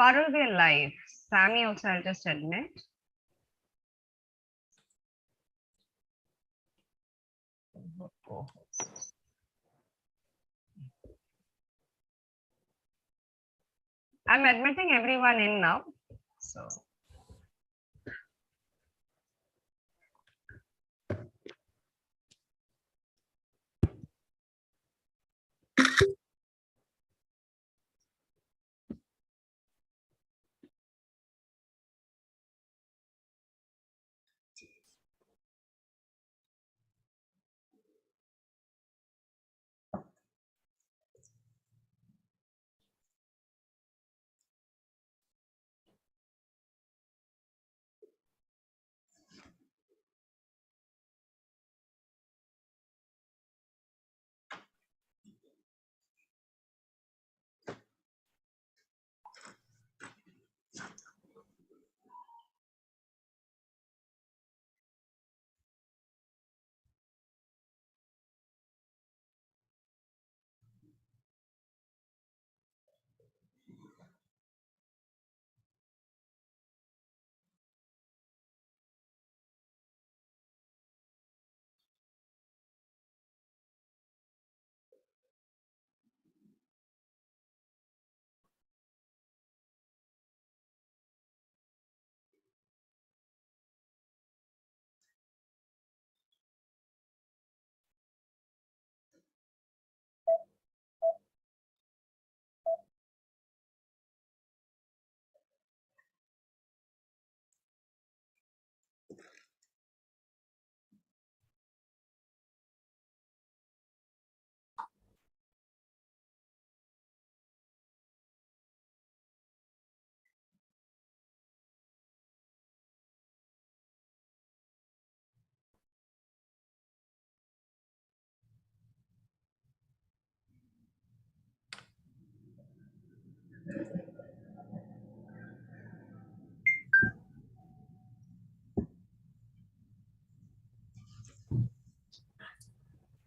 Parul, we're live. Sammy also, I'll just admit. I'm admitting everyone in now. So.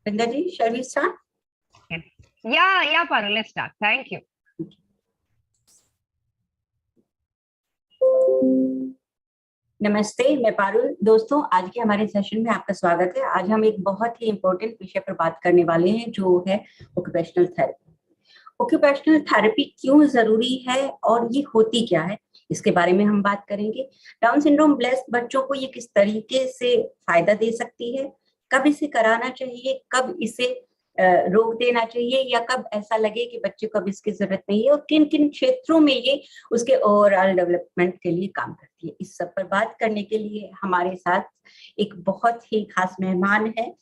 Bindaji, shall we start? Yeah, Parul, let's start. Thank you. नमस्ते, मैं पारुल। दोस्तों, आज के हमारे session में आपका स्वागत है। आज हम एक बहुत ही इम्पोर्टेंट विषय पर बात करने वाले हैं, जो है ऑक्यूपेशनल थेरेपी। ऑक्यूपेशनल थेरेपी क्यों जरूरी है और ये होती क्या है, इसके बारे में हम बात करेंगे। डाउन सिंड्रोम ब्लेस्ड बच्चों को ये किस तरीके से फायदा दे सकती है, कब इसे कराना चाहिए, कब इसे रोक देना चाहिए, या कब ऐसा लगे कि बच्चे को अब इसकी जरूरत नहीं है, और किन किन क्षेत्रों में ये उसके ओवरऑल डेवलपमेंट के लिए काम करती है। इस सब पर बात करने के लिए हमारे साथ एक बहुत ही खास मेहमान है,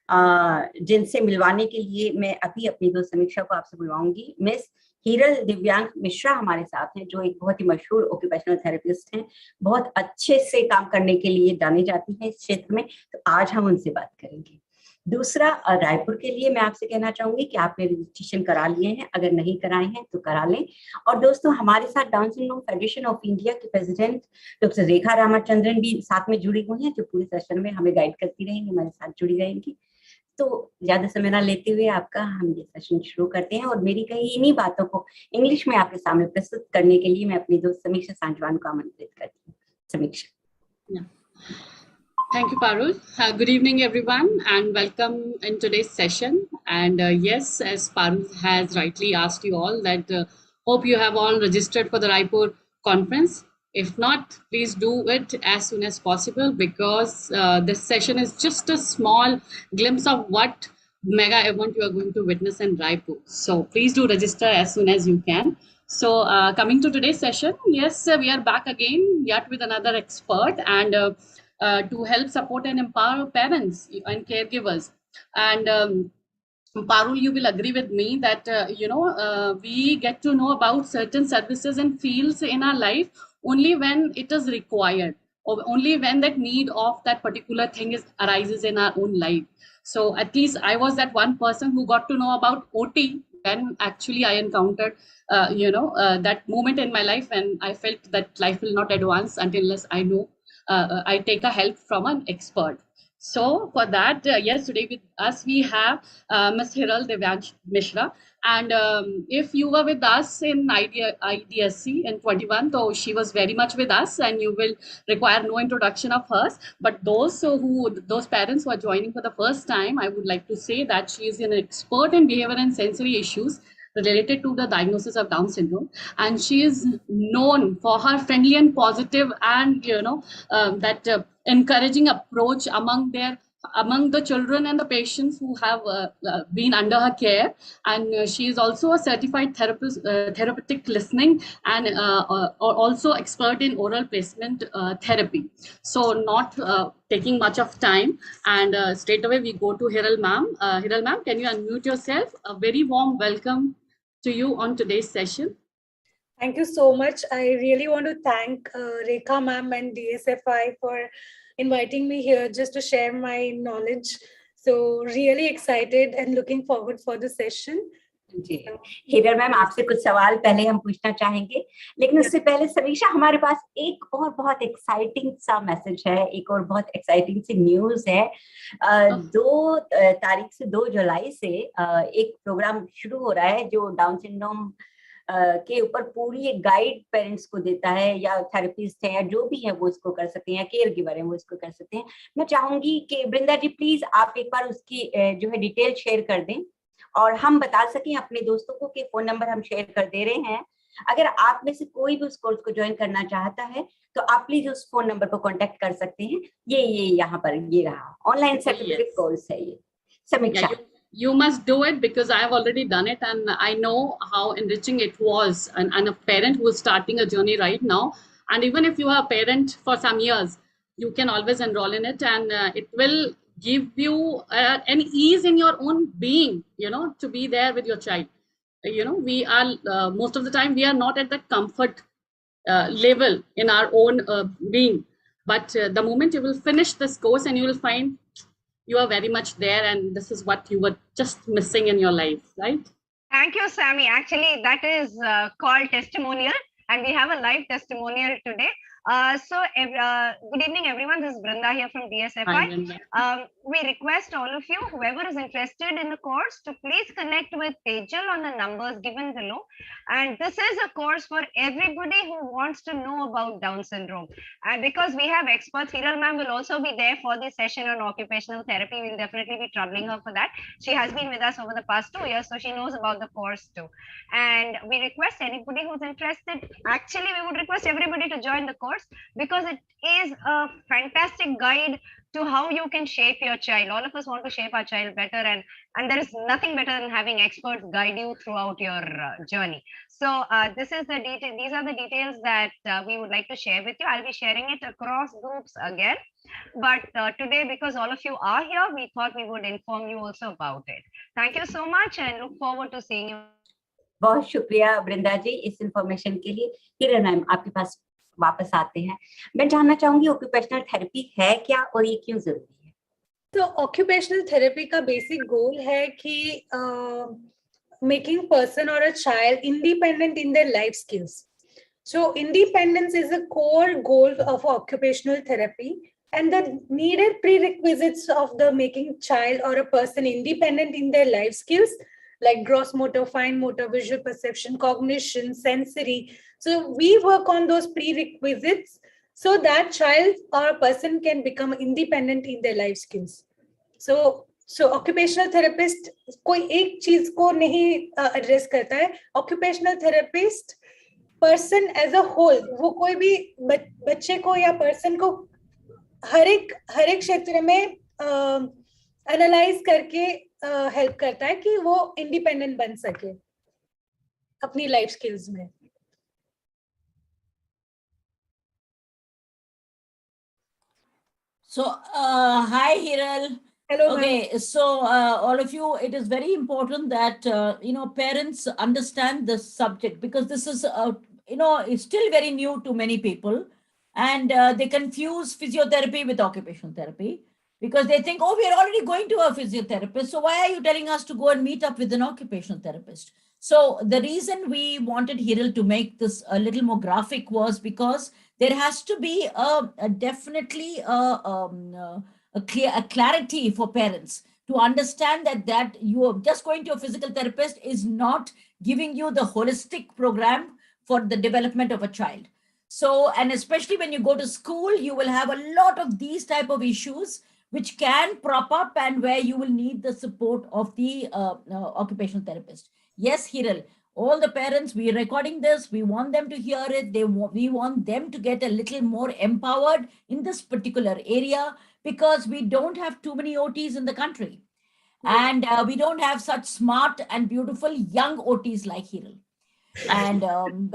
जिनसे मिलवाने के लिए मैं अभी अपनी दोस्त समीक्षा को आपसे बुलवाऊंगी। मिस हिरल दिव्यांश मिश्रा हमारे साथ हैं, जो एक बहुत ही मशहूर ऑक्यूपेशनल थेरेपिस्ट हैं, बहुत अच्छे से काम करने के लिए जानी जाती हैं इस क्षेत्र में। तो आज हम उनसे बात करेंगे। दूसरा, रायपुर के लिए मैं आपसे कहना चाहूंगी कि आपने रजिस्ट्रेशन करा लिए हैं, अगर नहीं कराए हैं तो करा लें। और दोस्तों, हमारे साथ down syndrome federation of India के प्रेसिडेंट डॉक्टर रेखा रामाचंद्रन भी साथ में जुड़ी हुई हैं, जो पूरे सेशन में हमें गाइड करती रहेंगी, हमारे साथ जुड़ी रहेंगी। तो ज्यादा समय ना लेते हुए आपका हम ये सेशन शुरू करते हैं, और मेरी कही इन्हीं बातों को इंग्लिश में आपके सामने प्रस्तुत करने के लिए मैं अपनी दोस्त समीक्षा सांजवान को आमंत्रित करती हूँ। समीक्षा। Thank you, Parul. Good evening, everyone, and welcome in today's session. And yes, as Parul has rightly asked you all, that hope you have all registered for the Raipur conference. If not, please do it as soon as possible, because this session is just a small glimpse of what mega event you are going to witness in Raipur. So please do register as soon as you can. So coming to today's session, yes, we are back again yet with another expert, and to help support and empower parents and caregivers. And Parul, you will agree with me that we get to know about certain services and fields in our life only when it is required, or only when that need of that particular thing arises in our own life. So at least I was that one person who got to know about OT when actually I encountered that moment in my life, and I felt that life will not advance until unless I know I take a help from an expert. So for that, yes, today with us we have Ms. Hiral Divyansh Mishra. And if you were with us in IDSC in 21, so she was very much with us, and you will require no introduction of hers. But those parents who are joining for the first time, I would like to say that she is an expert in behavior and sensory issues related to the diagnosis of Down syndrome, and she is known for her friendly and positive and that encouraging approach among the children and the patients who have been under her care. And she is also a certified therapist, therapeutic listening, and also expert in oral placement therapy. So not taking much of time, and straight away we go to Hiral ma'am. Hiral ma'am, can you unmute yourself? A very warm welcome to you on today's session. Thank you so much. I really want to thank Rekha ma'am and DSFI for inviting me here just to share my knowledge. So really excited and looking forward for the session. जी Hiral ma'am, आपसे कुछ सवाल पहले हम पूछना चाहेंगे, लेकिन उससे पहले समीक्षा, हमारे पास एक और बहुत एक्साइटिंग सा मैसेज है, एक और बहुत एक्साइटिंग सी न्यूज है। 2 तारीख से 2 जुलाई से एक प्रोग्राम शुरू हो रहा है जो डाउन सिंड्रोम के ऊपर पूरी एक गाइड पेरेंट्स को देता है, या थेरेपिस्ट है या जो भी है वो इसको कर सकते हैं, या केयर गिवर है वो इसको कर सकते हैं। मैं चाहूंगी कि वृंदा जी प्लीज आप एक बार उसकी जो है डिटेल शेयर कर दें, और हम बता सकें अपने दोस्तों को कि फोन नंबर हम शेयर कर दे रहे हैं। अगर आप में से कोई भी उस कोर्स को ज्वाइन करना चाहता है तो आप प्लीज उस फोन नंबर पर कांटेक्ट कर सकते हैं। ये यहाँ पर ये रहा ऑनलाइन सर्टिफिकेट कोर्स है ये। समीक्षा, you must do it, because I have already done it, and I know how enriching it was. And a parent who is starting a journey right now, and even if you are a parent for some years, you can always enroll in it, and it will give you an ease in your own being, to be there with your child. We are most of the time we are not at that comfort level in our own being, but the moment you will finish this course, and you will find you are very much there, and this is what you were just missing in your life, right? Thank you, Sammy. Actually, that is called Testimonial, and we have a live testimonial today. Good evening, everyone. This is Brinda here from DSFI. We request all of you, whoever is interested in the course, to please connect with Tejal on the numbers given below. And this is a course for everybody who wants to know about Down syndrome. And because we have experts, Hiral ma'am will also be there for the session on occupational therapy. We'll definitely be troubling her for that. She has been with us over the past 2 years, so she knows about the course too. And we request anybody who's interested, actually we would request everybody to join the course, because it is a fantastic guide to how you can shape your child. All of us want to shape our child better, and there is nothing better than having experts guide you throughout your journey. So these are the details that we would like to share with you. I'll be sharing it across groups again, but today, because all of you are here, we thought we would inform you also about it. Thank you so much, and look forward to seeing you. बहुत शुक्रिया वृंदा जी इस information के लिए। Hiral ma'am, आपके पास वापस आते हैं। मैं जानना चाहूंगी ऑक्यूपेशनल थेरेपी है क्या और ये क्यों जरूरी है? तो ऑक्यूपेशनल थेरेपी का बेसिक गोल है कि making person or a child independent in their life skills. So independence is a core goal of occupational therapy, and the needed prerequisites of the making child or a person independent in their life skills, like gross motor, fine motor, visual perception, cognition, sensory. So we work on those prerequisites so that child or a person can become independent in their life skills. So occupational therapist कोई एक चीज को नहीं address करता है. Occupational therapist person as a whole, वो कोई भी बच्चे को या person को हर एक क्षेत्र में analyze करके help करता है कि वो independent बन सके अपनी life skills में. So, hi, Hiral. Hello. Okay, so all of you, it is very important that, parents understand the subject, because this is, it's still very new to many people, and they confuse physiotherapy with occupational therapy, because they think, oh, we are already going to a physiotherapist, so why are you telling us to go and meet up with an occupational therapist? So the reason we wanted Hiral to make this a little more graphic was because there has to be definitely a clarity for parents to understand that you are just going to a physical therapist is not giving you the holistic program for the development of a child. So, and especially when you go to school, you will have a lot of these type of issues which can prop up and where you will need the support of the occupational therapist. Yes, Hiral, all the parents, we are recording this, we want them to hear it. We want them to get a little more empowered in this particular area, because we don't have too many OTs in the country. And we don't have such smart and beautiful young OTs like Hiral. And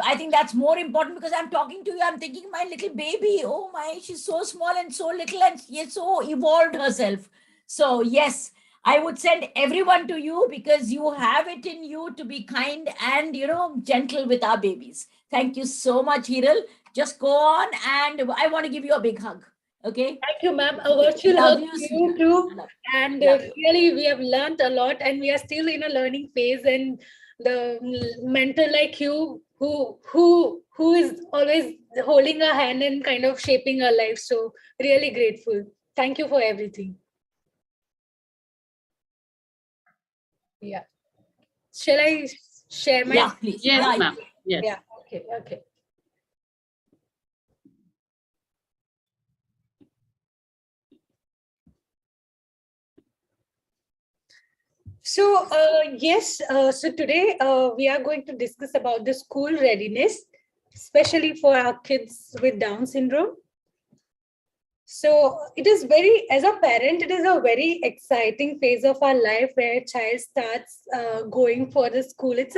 I think that's more important, because I'm talking to you, I'm thinking, my little baby, oh my, she's so small and so little and she's so evolved herself. So yes, I would send everyone to you, because you have it in you to be kind and, gentle with our babies. Thank you so much, Hiral. Just go on, and I want to give you a big hug. Okay. Thank you, ma'am. A virtual hug to you too. And really, we have learned a lot, and we are still in a learning phase. And the mentor like you, who is always holding our hand and kind of shaping our life. So really grateful. Thank you for everything. Yeah. Shall I share my? Yeah, please. Yes, ma'am. Yes. Yeah. Okay. Okay. So yes, so today we are going to discuss about the school readiness, especially for our kids with Down syndrome. So it is as a parent, it is a very exciting phase of our life where a child starts going for the school. It's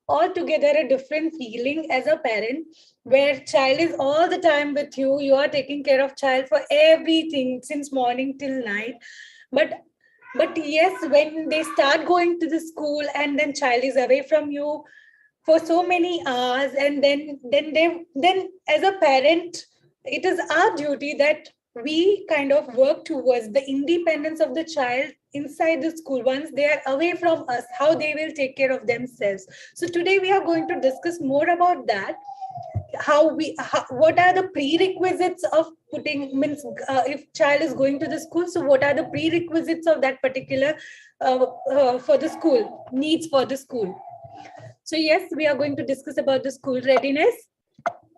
altogether a different feeling as a parent, where child is all the time with you. You are taking care of child for everything since morning till night. But yes, when they start going to the school and then child is away from you for so many hours, and then as a parent, it is our duty that we kind of work towards the independence of the child inside the school. Once they are away from us, how they will take care of themselves. So today we are going to discuss more about that. What are the prerequisites of if child is going to the school, so what are the prerequisites of that particular for the school, needs for the school. So yes, we are going to discuss about the school readiness.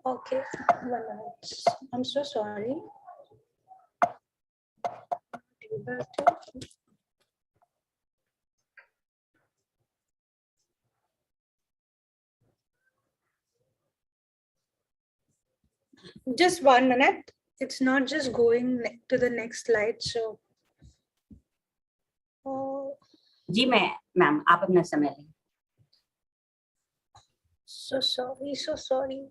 Okay, 1 minute. I'm so sorry. Just 1 minute. It's not just going to the next slide. So, जी ma'am आप अपना समय लें. So sorry.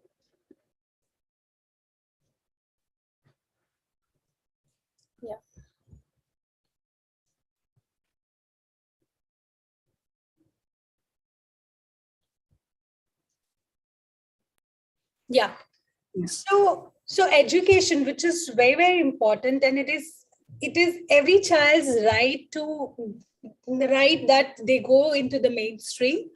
Yeah. Yeah. So education, which is very, very important, and it is every child's right that they go into the mainstream.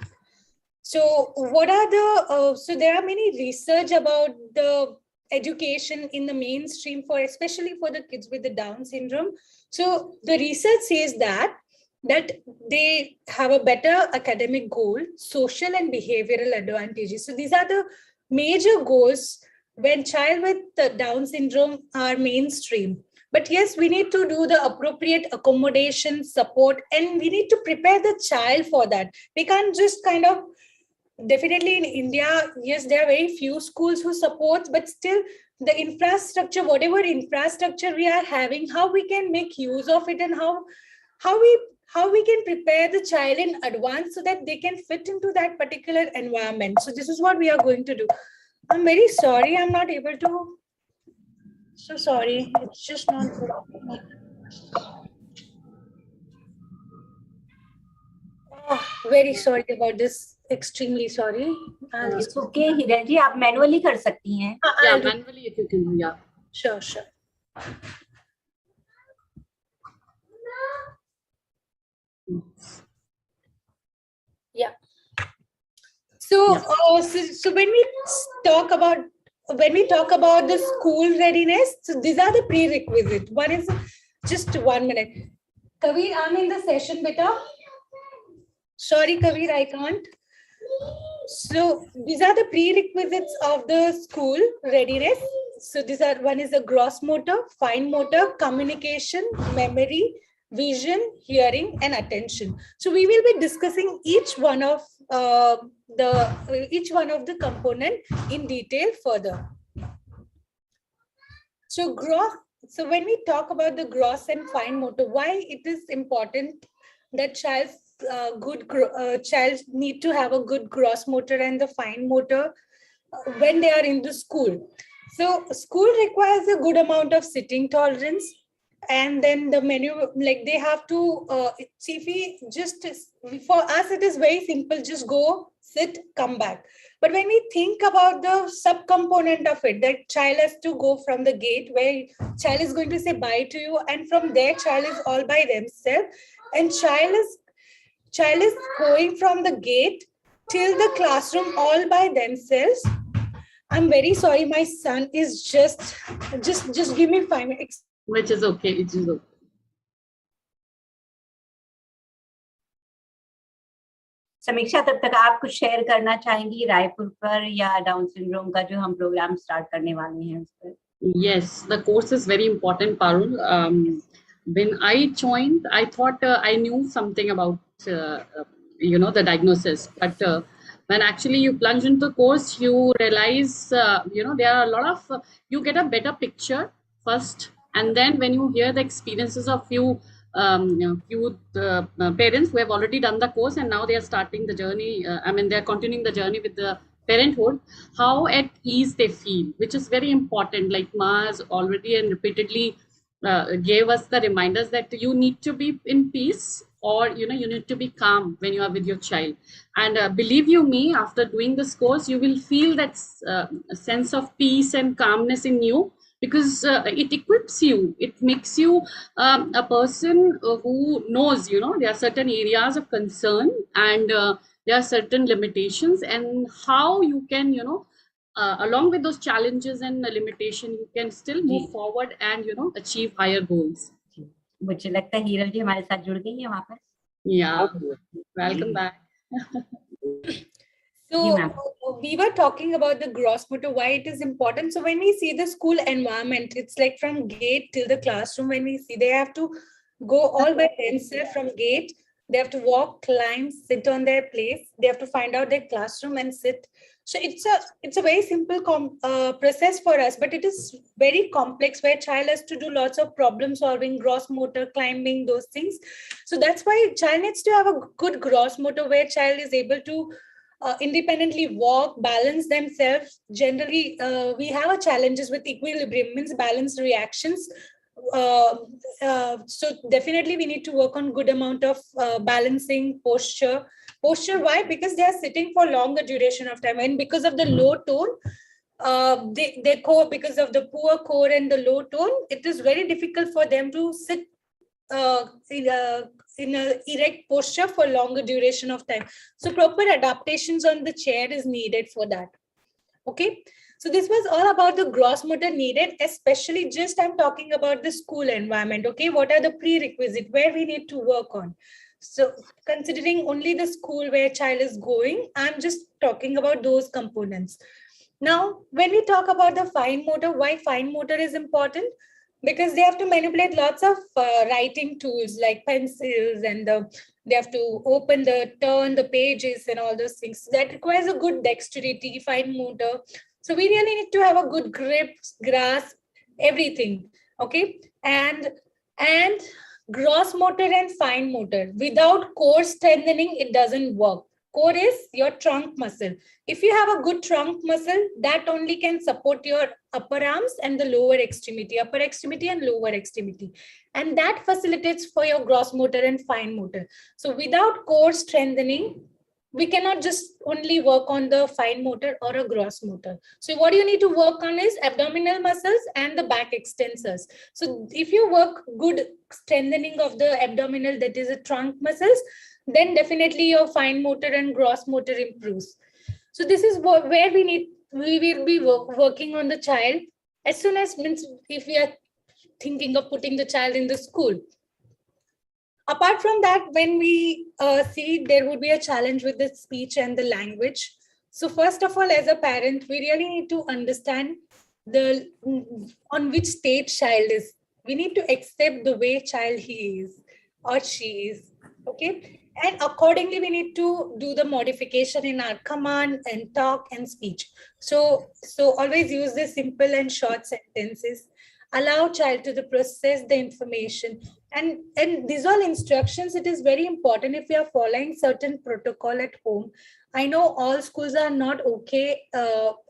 So what are so there are many research about the education in the mainstream especially for the kids with the Down syndrome. So the research says that they have a better academic goal, social and behavioral advantages. So these are the major goals when child with the Down syndrome are mainstream. But yes, we need to do the appropriate accommodation, support, and we need to prepare the child for that. We can't just kind of, definitely in India, yes, there are very few schools who support, but still the infrastructure, whatever infrastructure we are having, how we can make use of it, and how we can prepare the child in advance so that they can fit into that particular environment. So this is what we are going to do. I'm very sorry, I'm not able to. So sorry, it's just not good. Oh, very sorry about this. Extremely sorry. It's okay, Hiral जी आप manually कर सकती हैं. Yeah, manually if you can do. Yeah. Sure. Yeah. So when we talk about the school readiness, so these are the prerequisites. One is Just 1 minute. Kabir, I'm in the session, beta. Sorry, Kabir, I can't. So these are the prerequisites of the school readiness. So these are, one is the gross motor, fine motor, communication, memory, vision, hearing, and attention. So we will be discussing each one of the component in detail further. So when we talk about the gross and fine motor, why it is important that child need to have a good gross motor and the fine motor when they are in the school. So school requires a good amount of sitting tolerance, and then the menu, like they have to for us it is very simple, just go, sit, come back. But when we think about the subcomponent of it, that child has to go from the gate where child is going to say bye to you, and from there child is all by themselves, and child is going from the gate till the classroom all by themselves. I'm very sorry, my son is just give me 5 minutes. Which is okay, it is okay. समीक्षा, तब तक आप कुछ share करना चाहेंगी रायपुर पर या down syndrome का जो हम प्रोग्राम स्टार्ट करने वाले हैं उस पर? Yes, the course is very important, Parul. When I joined, I thought I knew something about the diagnosis, but when actually you plunge into the course, you realize there are a lot of you get a better picture first, and then when you hear the experiences of few parents who have already done the course and now they are starting the journey. They are continuing the journey with the parenthood, how at ease they feel, which is very important. Like Ma has already and repeatedly gave us the reminders that you need to be in peace, or you need to be calm when you are with your child. And believe you me, after doing this course, you will feel that sense of peace and calmness in you, because it equips you, it makes you a person who knows, there are certain areas of concern, and there are certain limitations, and how you can, along with those challenges and limitation, you can still move forward and, achieve higher goals. मुझे लगता है हीरल जी हमारे साथ जुड़ गई हैं वापस. Yeah, welcome back. So we were talking about the gross motor, why it is important. So when we see the school environment, it's like from gate till the classroom. When we see, they have to go all by themselves from gate. They have to walk, climb, sit on their place. They have to find out their classroom and sit. So it's a very simple process for us, but it is very complex, where child has to do lots of problem solving, gross motor, climbing, those things. So that's why child needs to have a good gross motor, where child is able to independently walk, balance themselves. Generally, we have a challenges with equilibrium, means balanced reactions. So definitely we need to work on good amount of balancing, posture. Why? Because they are sitting for longer duration of time, and because of the low tone, their core, because of the poor core and the low tone, it is very difficult for them to sit in a erect posture for longer duration of time. So proper adaptations on the chair is needed for that. Okay. So this was all about the gross motor needed, especially I'm talking about the school environment. Okay. What are the prerequisites where we need to work on? So considering only the school where child is going, I'm just talking about those components. Now, when we talk about the fine motor, why fine motor is important? Because they have to manipulate lots of writing tools like pencils, and they have to turn the pages and all those things. That requires a good dexterity, fine motor. So we really need to have a good grip, grasp, everything. Okay. And gross motor and fine motor, without core strengthening, it doesn't work. Core is your trunk muscle. If you have a good trunk muscle, that only can support your upper arms and the lower extremity and lower extremity. And that facilitates for your gross motor and fine motor. So without core strengthening, we cannot just only work on the fine motor or a gross motor. So what you need to work on is abdominal muscles and the back extensors. So if you work good strengthening of the abdominal, that is a trunk muscles, then definitely your fine motor and gross motor improves. So this is where we will be working on the child. As soon as, if we are thinking of putting the child in the school. Apart from that, when we see there would be a challenge with the speech and the language. So first of all, as a parent, we really need to understand on which stage child is. We need to accept the way child he is or she is, okay? And accordingly, we need to do the modification in our command and talk and speech. So always use the simple and short sentences. Allow child to process the information. And these all instructions, it is very important if we are following certain protocol at home. I know all schools are not okay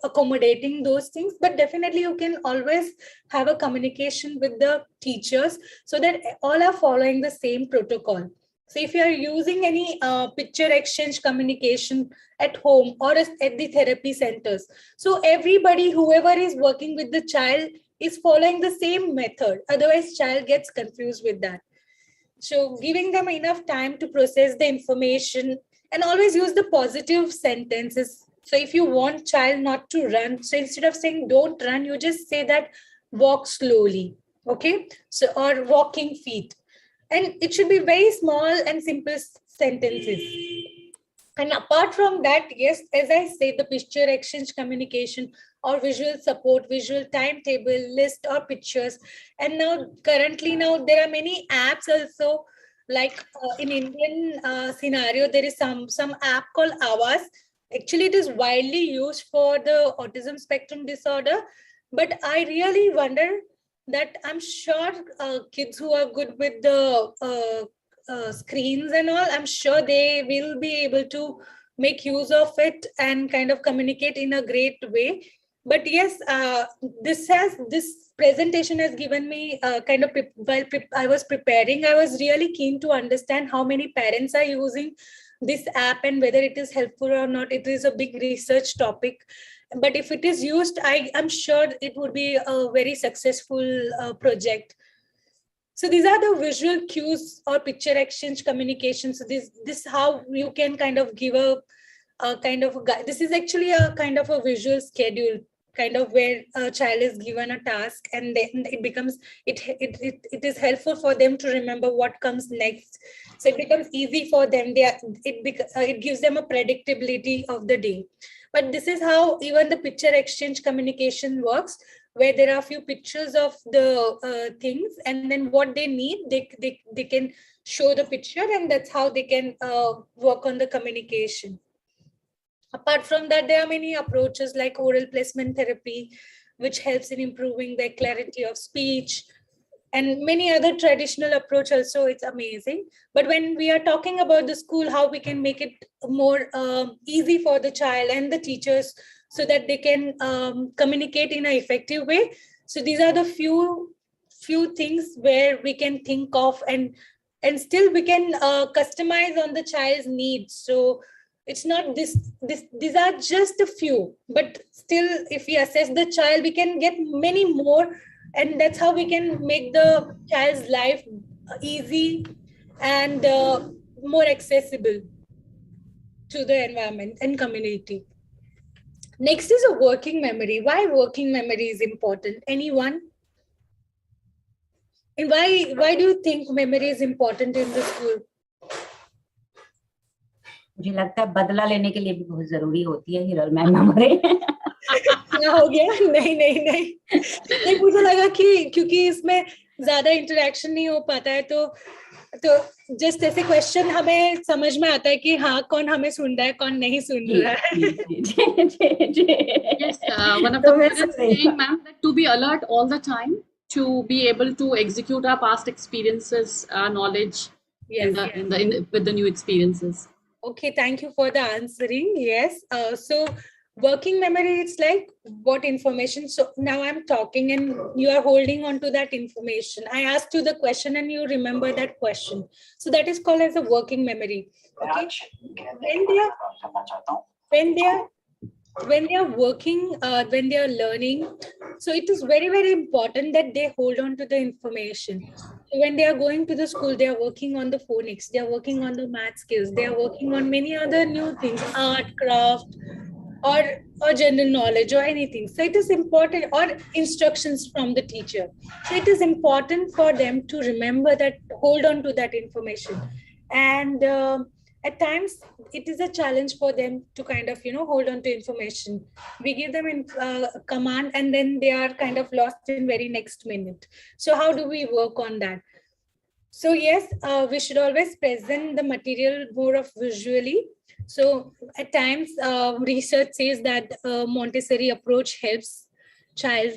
accommodating those things, but definitely you can always have a communication with the teachers so that all are following the same protocol. So if you are using any picture exchange communication at home or at the therapy centers, so everybody, whoever is working with the child, is following the same method. Otherwise, child gets confused with that. So giving them enough time to process the information, and always use the positive sentences. So if you want child not to run, so instead of saying don't run, you just say that walk slowly, okay? So, or walking feet. And it should be very small and simple sentences. And apart from that, yes, as I said, the picture exchange communication or visual support, visual timetable, list or pictures. And now currently there are many apps also, like in Indian scenario, there is some app called Avas. Actually, it is widely used for the autism spectrum disorder. But I really wonder that I'm sure kids who are good with the screens and all, I'm sure they will be able to make use of it and kind of communicate in a great way. But yes, this presentation has given me kind of, while I was preparing, I was really keen to understand how many parents are using this app and whether it is helpful or not. It is a big research topic. But if it is used, I'm sure it would be a very successful project. So these are the visual cues or picture exchange communication. So this how you can kind of give a kind of a guide. This is actually a kind of a visual schedule, kind of where a child is given a task and then it becomes, it is helpful for them to remember what comes next. So it becomes easy for them. It gives them a predictability of the day. But this is how even the picture exchange communication works, where there are a few pictures of the things, and then what they need, they can show the picture, and that's how they can work on the communication. Apart from that, there are many approaches like oral placement therapy, which helps in improving the clarity of speech, and many other traditional approaches. So it's amazing. But when we are talking about the school, how we can make it more easy for the child and the teachers so that they can communicate in an effective way. So these are the few things where we can think of, and still we can customize on the child's needs. So it's not these are just a few, but still if we assess the child, we can get many more. And that's how we can make the child's life easy and more accessible to the environment and community. Next is a working memory. Why working memory is important? Anyone? And why do you think memory is important in the school? मुझे लगता है बदला लेने के लिए भी बहुत जरूरी होती है हिरल मैम हमारे। क्या हो गया? नहीं मुझे लगा कि क्योंकि इसमें ज्यादा इंटरेक्शन नहीं हो पाता है, तो जस्ट ऐसे क्वेश्चन हमें समझ में आता है कि हाँ कौन हमें सुन रहा है कौन नहीं सुन रहा है। Yes, one of the parents saying, ma'am, that to be alert all the time, to be able to execute our past experiences, our knowledge, with the new experiences. Okay, thank you for the answering. Yes. So working memory, it's like what information. So now I'm talking and you are holding on to that information. I asked you the question and you remember that question. So that is called as a working memory. Okay. When they are working, when they are learning, so it is very, very important that they hold on to the information. So when they are going to the school, they are working on the phonics, they are working on the math skills, they are working on many other new things, art, craft, or or general knowledge or anything. So it is important, or instructions from the teacher. So it is important for them to remember that, hold on to that information. And at times it is a challenge for them to kind of, hold on to information. We give them a command and then they are kind of lost in very next minute. So how do we work on that? So yes, we should always present the material more of visually. So at times, research says that Montessori approach helps child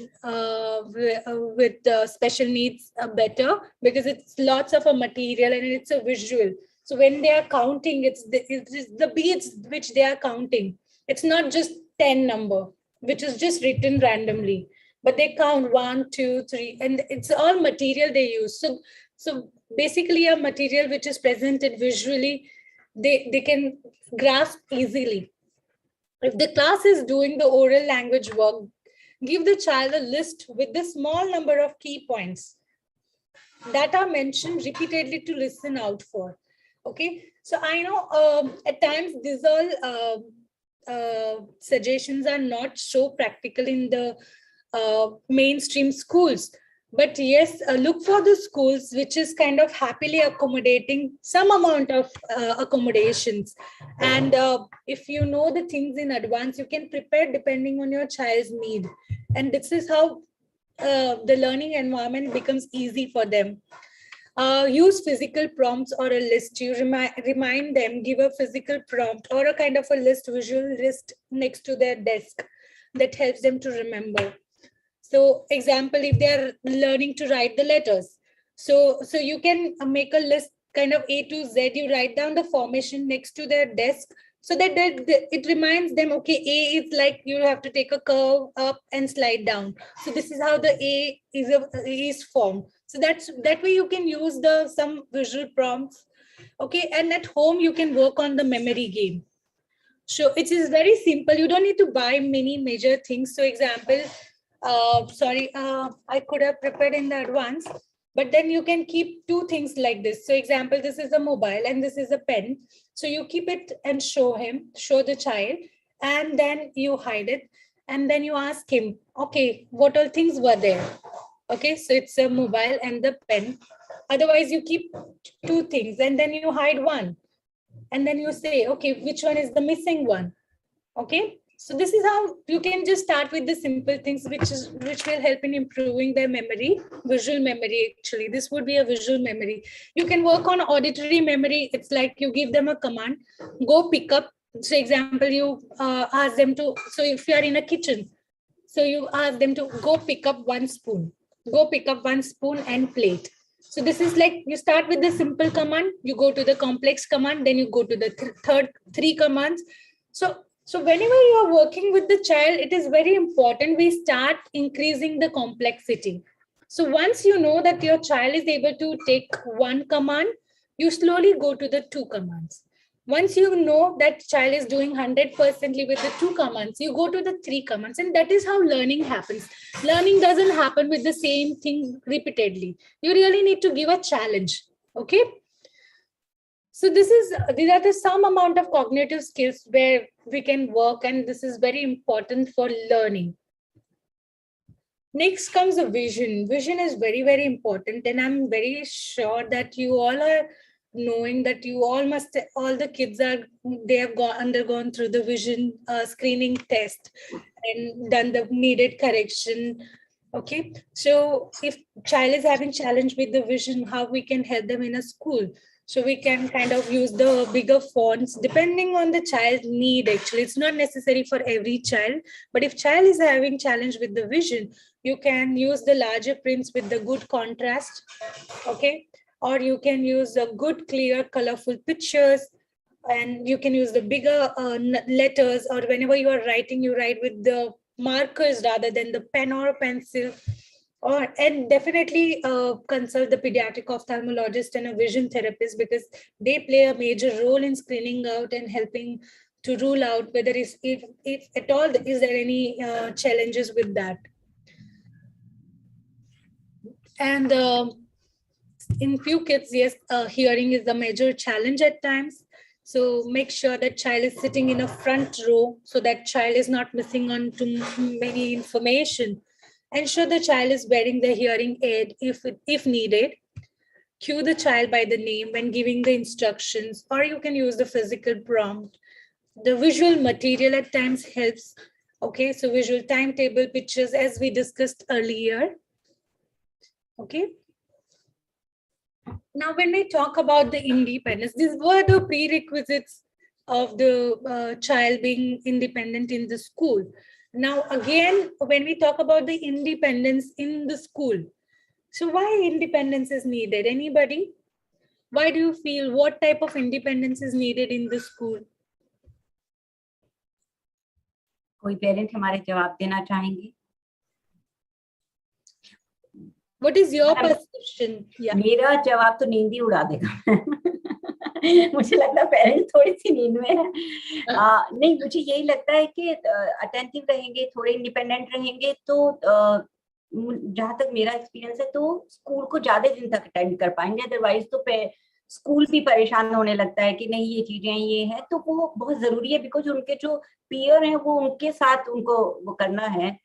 with special needs better, because it's lots of a material and it's a visual. So when they are counting, it's the beads which they are counting. It's not just 10 number, which is just written randomly, but they count 1, 2, 3, and it's all material they use. So basically a material which is presented visually, they can grasp easily. If the class is doing the oral language work, give the child a list with the small number of key points that are mentioned repeatedly to listen out for. Okay, so I know at times these all suggestions are not so practical in the mainstream schools. But yes, look for the schools which is kind of happily accommodating some amount of accommodations. And if you know the things in advance, you can prepare depending on your child's need. And this is how the learning environment becomes easy for them. Use physical prompts or a list. You remind them, give a physical prompt or a kind of a list, visual list next to their desk that helps them to remember. So example, if they're learning to write the letters, so you can make a list kind of A to Z, you write down the formation next to their desk, so that it reminds them, okay, A is like you have to take a curve up and slide down. So this is how the A is formed. So that way you can use some visual prompts. Okay, and at home you can work on the memory game. So it is very simple. You don't need to buy many major things. So example, I could have prepared in the advance, but then you can keep two things like this. So example, this is a mobile and this is a pen. So you keep it and show the child, and then you hide it. And then you ask him, okay, what all things were there? Okay, so it's a mobile and the pen. Otherwise you keep two things and then you hide one. And then you say, okay, which one is the missing one? Okay. So this is how you can just start with the simple things, which will help in improving their memory, visual memory. Actually, this would be a visual memory. You can work on auditory memory. It's like you give them a command, go pick up. So example, you ask them to, so if you are in a kitchen, so you ask them to go pick up one spoon and plate. So this is like you start with the simple command, you go to the complex command, then you go to the third three commands. So whenever you are working with the child, it is very important we start increasing the complexity. So once you know that your child is able to take one command, you slowly go to the two commands. Once you know that child is doing 100% with the two commands, you go to the three commands, and that is how learning happens. Learning doesn't happen with the same thing repeatedly. You really need to give a challenge. Okay. So these are the some amount of cognitive skills where we can work, and this is very important for learning. Next comes a vision. Vision is very, very important, and I'm very sure that you all are knowing that you all the kids have undergone through the vision screening test and done the needed correction. Okay, so if child is having challenge with the vision, how we can help them in a school? So we can kind of use the bigger fonts depending on the child's need. Actually, it's not necessary for every child, but if child is having challenge with the vision, you can use the larger prints with the good contrast. Okay, or you can use the good, clear, colorful pictures, and you can use the bigger letters, or whenever you are writing, you write with the markers rather than the pen or pencil. And definitely consult the pediatric ophthalmologist and a vision therapist, because they play a major role in screening out and helping to rule out whether if at all is there any challenges with that. And in few kids, yes, hearing is a major challenge at times. So make sure that child is sitting in a front row so that child is not missing on too many information. Ensure the child is wearing the hearing aid if needed. Cue the child by the name when giving the instructions, or you can use the physical prompt. The visual material at times helps. Okay, so visual timetable, pictures, as we discussed earlier. Okay. Now, when we talk about the independence, these were the prerequisites of the child being independent in the school. Now, again, when we talk about the independence in the school, so why independence is needed? Anybody? Why do you feel what type of independence is needed in the school? कोई parent हमारे जवाब देना चाहेंगे? What is your perception? Yeah. मेरा जवाब तो नींद ही उड़ा देगा। मुझे लगता है पेरेंट्स थोड़ी सी नींद में है। नहीं, मुझे यही लगता है कि अटेंटिव रहेंगे, थोड़े इंडिपेंडेंट रहेंगे तो जहां तक मेरा एक्सपीरियंस है तो स्कूल को ज्यादा दिन तक अटेंड कर पाएंगे। अदरवाइज तो स्कूल भी परेशान होने लगता है कि नहीं ये चीजें ये है, तो वो बहुत जरूरी है बिकॉज उनके जो पीयर हैं वो उनके साथ उनको वो करना है,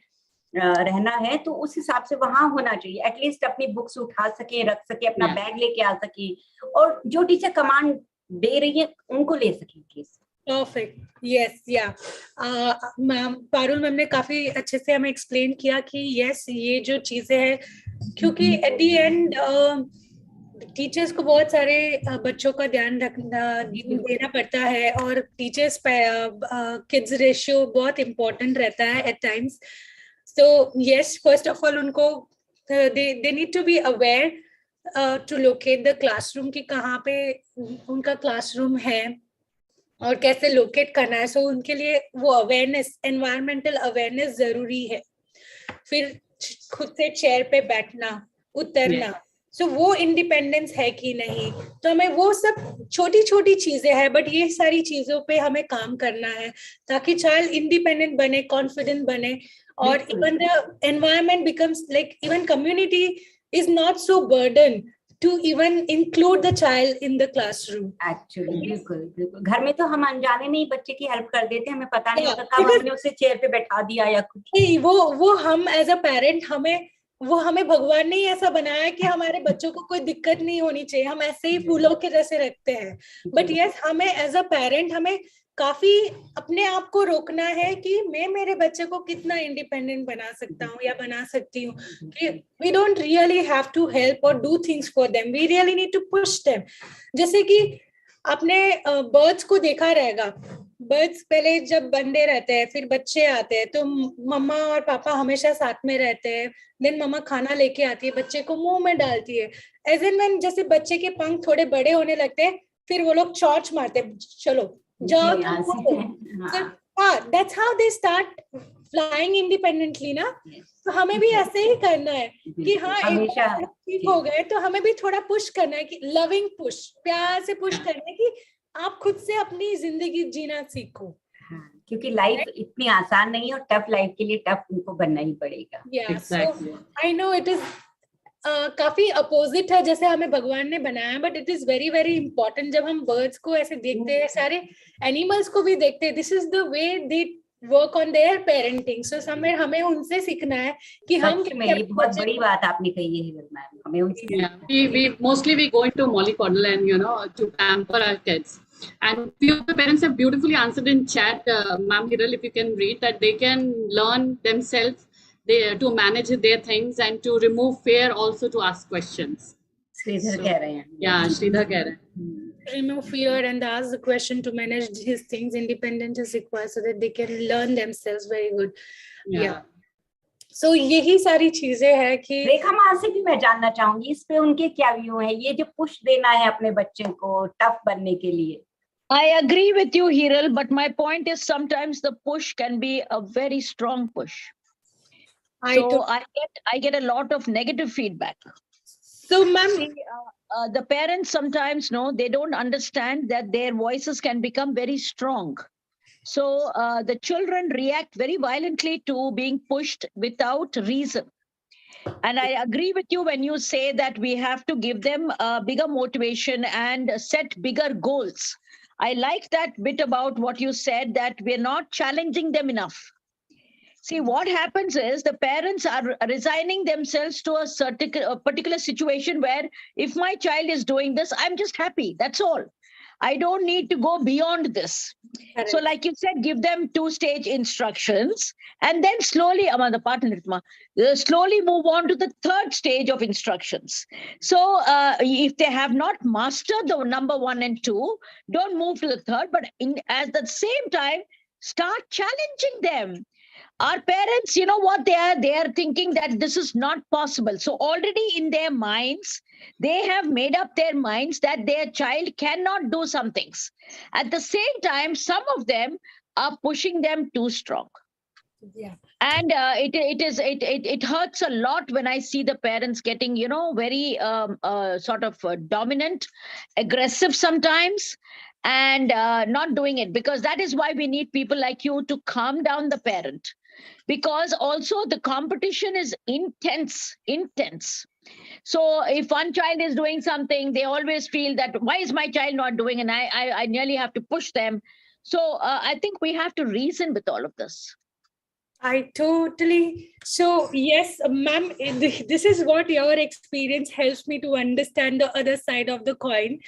रहना है, तो उस हिसाब से वहां होना चाहिए। एटलीस्ट अपनी बुक्स उठा सके, रख सके, अपना बैग लेके आ सके, और जो टीचर कमांड दे रही है उनको ले सके। परफेक्ट, यस, या मैम पारुल मैम ने काफी अच्छे से हमें एक्सप्लेन किया कि यस ये जो चीजें हैं, क्योंकि एट द एंड टीचर्स को बहुत सारे बच्चों का ध्यान रखना देना पड़ता है, और टीचर्स किड्स रेशियो बहुत इम्पोर्टेंट रहता है at times. So yes, first of all, उनको they need to be aware to locate the classroom कि कहाँ पे उनका classroom है और कैसे locate करना है। So उनके लिए वो awareness, environmental awareness जरूरी है। फिर खुद से चेयर पे बैठना, उतरना, so वो इंडिपेंडेंस है कि नहीं, तो हमें वो सब छोटी छोटी चीजें हैं, बट ये सारी चीजों पे हमें काम करना है ताकि चाइल्ड इंडिपेंडेंट बने, कॉन्फिडेंट बने, और even the environment becomes like even community is not so burdened to even include the child in the classroom. Actually, बिल्कुल घर में तो हम अनजाने में ही बच्चे की हेल्प कर देते हैं, हमें पता नहीं होता कब हमने उसे चेयर पे बैठा दिया या कुछ। नहीं, वो हम एज अ पेरेंट हमें भगवान ने ही ऐसा बनाया है कि हमारे बच्चों को कोई दिक्कत नहीं होनी चाहिए, हम ऐसे ही फूलों के जैसे रखते हैं। बट यस, हमें एज अ पेरेंट हमें काफी अपने आप को रोकना है कि मैं मेरे बच्चे को कितना इंडिपेंडेंट बना सकता हूँ या बना सकती हूँ, कि we don't really have to help और do things for them, we really need to push them. जैसे कि आपने बर्ड्स को देखा रहेगा, बर्ड्स पहले जब बंदे रहते हैं, फिर बच्चे आते हैं, तो मम्मा और पापा हमेशा साथ में रहते हैं, देन मम्मा खाना लेके आती है, बच्चे को मुंह में डालती है। एज एन व्हेन जैसे बच्चे के पंख थोड़े बड़े होने लगते हैं, फिर वो लोग चॉर्च मारते हैं, चलो जाओ। that's how they start flying independently ना। तो हमें भी ऐसे ही करना है कि हाँ एक ठीक हो गए तो हमें भी थोड़ा पुश करना है, कि लविंग पुश, प्यार से पुश करना है कि आप खुद से अपनी जिंदगी जीना सीखो। क्योंकि लाइफ इतनी आसान नहीं है और टफ लाइफ के लिए टफ उनको बनना ही पड़ेगा। So I know it is काफी अपोजिट है जैसे हमें भगवान ने बनाया, but it is very very important. जब हम बर्ड्स को ऐसे देखते हैं, सारे एनिमल्स को भी देखते हैं, this is the way they work on their parenting. So हमें उनसे सीखना है कि हम ये बहुत बड़ी बात आपने कही है हिरल मैम, हमें उनसे we mostly go into mollycoddle and to pamper our kids, and few of the parents have beautifully answered in chat, ma'am Hiral, if you can read that, they can learn themselves to manage their things and to remove fear, also to ask questions. Shridhar कह रहे हैं, yeah, Shridhar कह रहे हैं, remove fear and ask the question to manage these things. Independence is required so that they can learn themselves. Very good. Yeah. So यही सारी चीजें हैं कि रेखा माँ से भी मैं जानना चाहूंगी इस पे उनके क्या व्यू है, ये जो पुश देना है अपने बच्चे को टफ बनने के लिए। I agree with you, Hiral, but my point is sometimes the push can be a very strong push. So I get a lot of negative feedback. So, ma'am, the parents sometimes they don't understand that their voices can become very strong. So the children react very violently to being pushed without reason. And I agree with you when you say that we have to give them bigger motivation and set bigger goals. I like that bit about what you said, that we're not challenging them enough. See, what happens is the parents are resigning themselves to a particular situation where if my child is doing this, I'm just happy. That's all. I don't need to go beyond this. Correct. So like you said, give them 2-stage instructions and then slowly, slowly move on to the 3rd stage of instructions. So if they have not mastered the number 1 and 2, don't move to the 3rd, but at the same time, start challenging them. Our parents, you know what they are thinking that this is not possible. So already in their minds, they have made up their minds that their child cannot do some things. At the same time, some of them are pushing them too strong. Yeah. And it hurts a lot when I see the parents getting, very dominant, aggressive sometimes, and not doing it, because that is why we need people like you to calm down the parent, because also the competition is intense. So if one child is doing something, they always feel that why is my child not doing, and I nearly have to push them. So I think we have to reason with all of this. I totally. So yes, ma'am, this is what your experience helps me to understand the other side of the coin.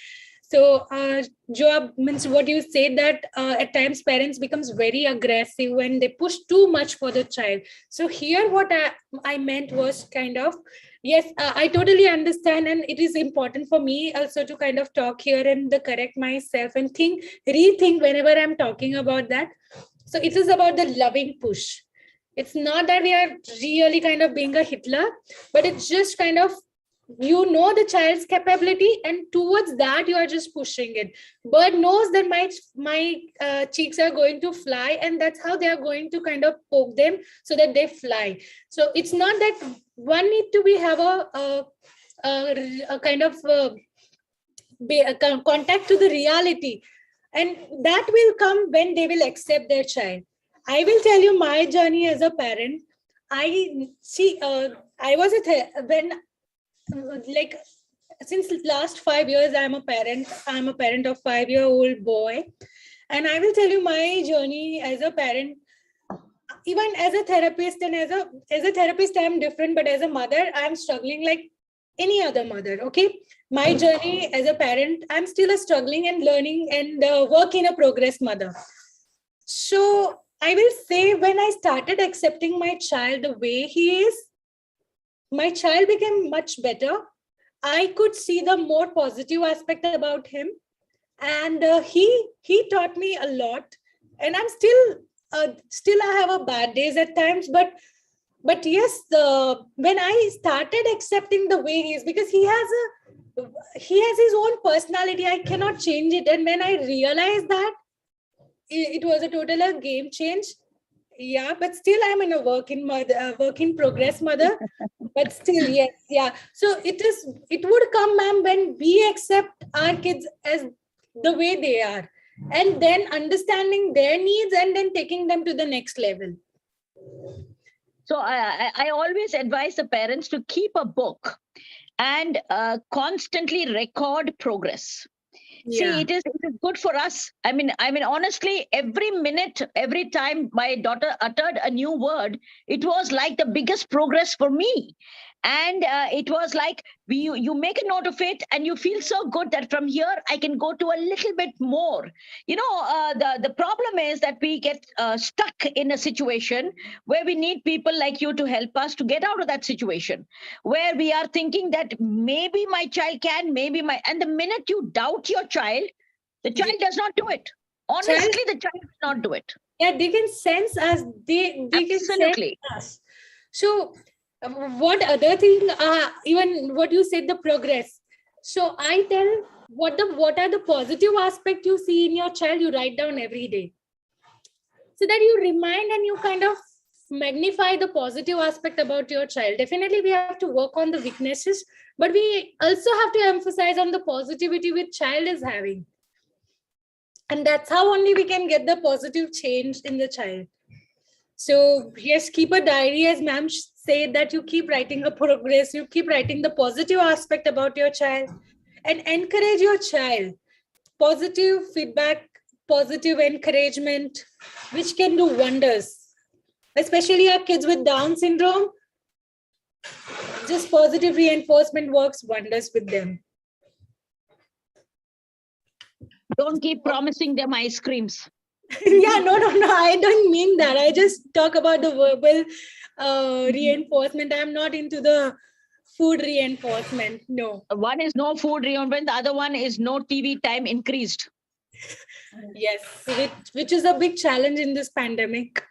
So Joab, means what you said, that at times parents becomes very aggressive when they push too much for the child. So here what I meant was kind of, yes, I totally understand, and it is important for me also to kind of talk here and correct myself and rethink whenever I'm talking about that. So it is about the loving push. It's not that we are really kind of being a Hitler, but it's just kind of, the child's capability, and towards that you are just pushing it. Bird knows that my cheeks are going to fly, and that's how they are going to kind of poke them so that they fly. So it's not that one need to have a kind of contact to the reality, and that will come when they will accept their child. I will tell you my journey as a parent. I was since last 5 years, I'm a parent of 5-year-old boy. And I will tell you my journey as a parent, even as a therapist, and as a therapist, I'm different, but as a mother, I'm struggling like any other mother. Okay. My journey as a parent, I'm still a struggling and learning and work in a progress mother. So I will say, when I started accepting my child the way he is, my child became much better. I could see the more positive aspect about him, and he taught me a lot. And I'm still I have a bad days at times, but yes, when I started accepting the way he is, because he has his own personality, I cannot change it. And when I realized that, it was a total game change. Yeah, but still I'm in a work in progress mother. But still, yes, yeah. So it would come, ma'am, when we accept our kids as the way they are, and then understanding their needs and then taking them to the next level. So I always advise the parents to keep a book and constantly record progress. Yeah. See, it is good for us. I mean, honestly, every minute, every time my daughter uttered a new word, it was like the biggest progress for me. And it was like you make a note of it, and you feel so good that from here I can go to a little bit more. The problem is that we get stuck in a situation where we need people like you to help us to get out of that situation, where we are thinking that maybe my child can, and the minute you doubt your child, the child does not do it. Honestly, the child does not do it. Yeah, they can sense us. They Absolutely. Can sense us. So what other thing, even what you said, the progress. So I tell, what are the positive aspects you see in your child, you write down every day, so that you remind and you kind of magnify the positive aspect about your child. Definitely we have to work on the weaknesses, but we also have to emphasize on the positivity which child is having, and that's how only we can get the positive change in the child. So yes, keep a diary, as ma'am said, that you keep writing a progress, you keep writing the positive aspect about your child, and encourage your child. positive feedback, positive encouragement, which can do wonders, especially our kids with Down syndrome. Just positive reinforcement works wonders with them. Don't keep promising them ice creams. Yeah, no, I don't mean that. I just talk about the verbal reinforcement. I'm not into the food reinforcement. No. One is no food reinforcement, the other one is no TV time increased. Yes, which is a big challenge in this pandemic.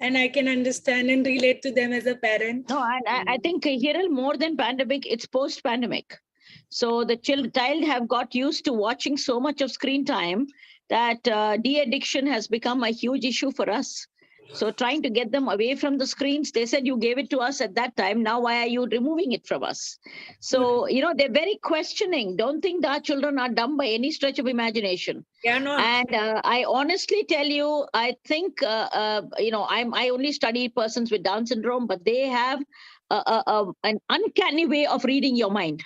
And I can understand and relate to them as a parent. No, I think Hiral, more than pandemic, it's post-pandemic. So the child have got used to watching so much of screen time that de-addiction has become a huge issue for us. So trying to get them away from the screens, they said you gave it to us at that time. Now, why are you removing it from us? So, they're very questioning. Don't think that our children are dumb by any stretch of imagination. Yeah, no. And I honestly tell you, I think, I only study persons with Down syndrome, but they have an uncanny way of reading your mind.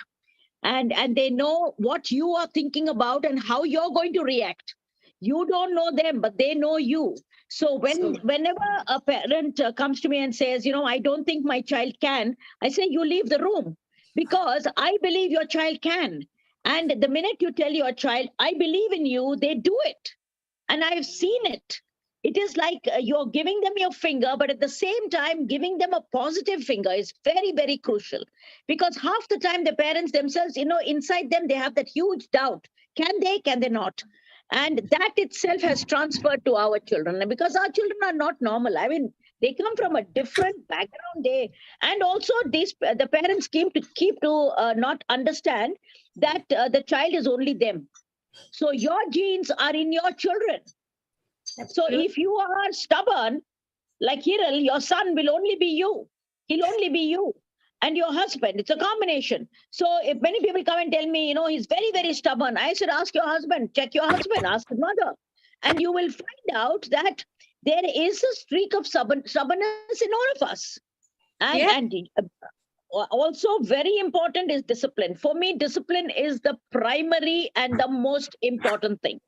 And they know what you are thinking about and how you're going to react. You don't know them, but they know you. So whenever a parent comes to me and says, I don't think my child can, I say, you leave the room, because I believe your child can. And the minute you tell your child, I believe in you, they do it. And I've seen it. It is like you're giving them your finger, but at the same time, giving them a positive finger is very, very crucial. Because half the time, the parents themselves, inside them, they have that huge doubt. Can they not? And that itself has transferred to our children. And because our children are not normal. I mean, they come from a different background. And also the parents keep to not understand that the child is only them. So your genes are in your children. So if you are stubborn, like Hiral, your son will only be you. He'll only be you. And your husband, it's a combination. So if many people come and tell me, he's very, very stubborn, I said, ask your husband, check your husband, ask his mother. And you will find out that there is a streak of stubbornness in all of us. And also very important is discipline. For me, discipline is the primary and the most important thing.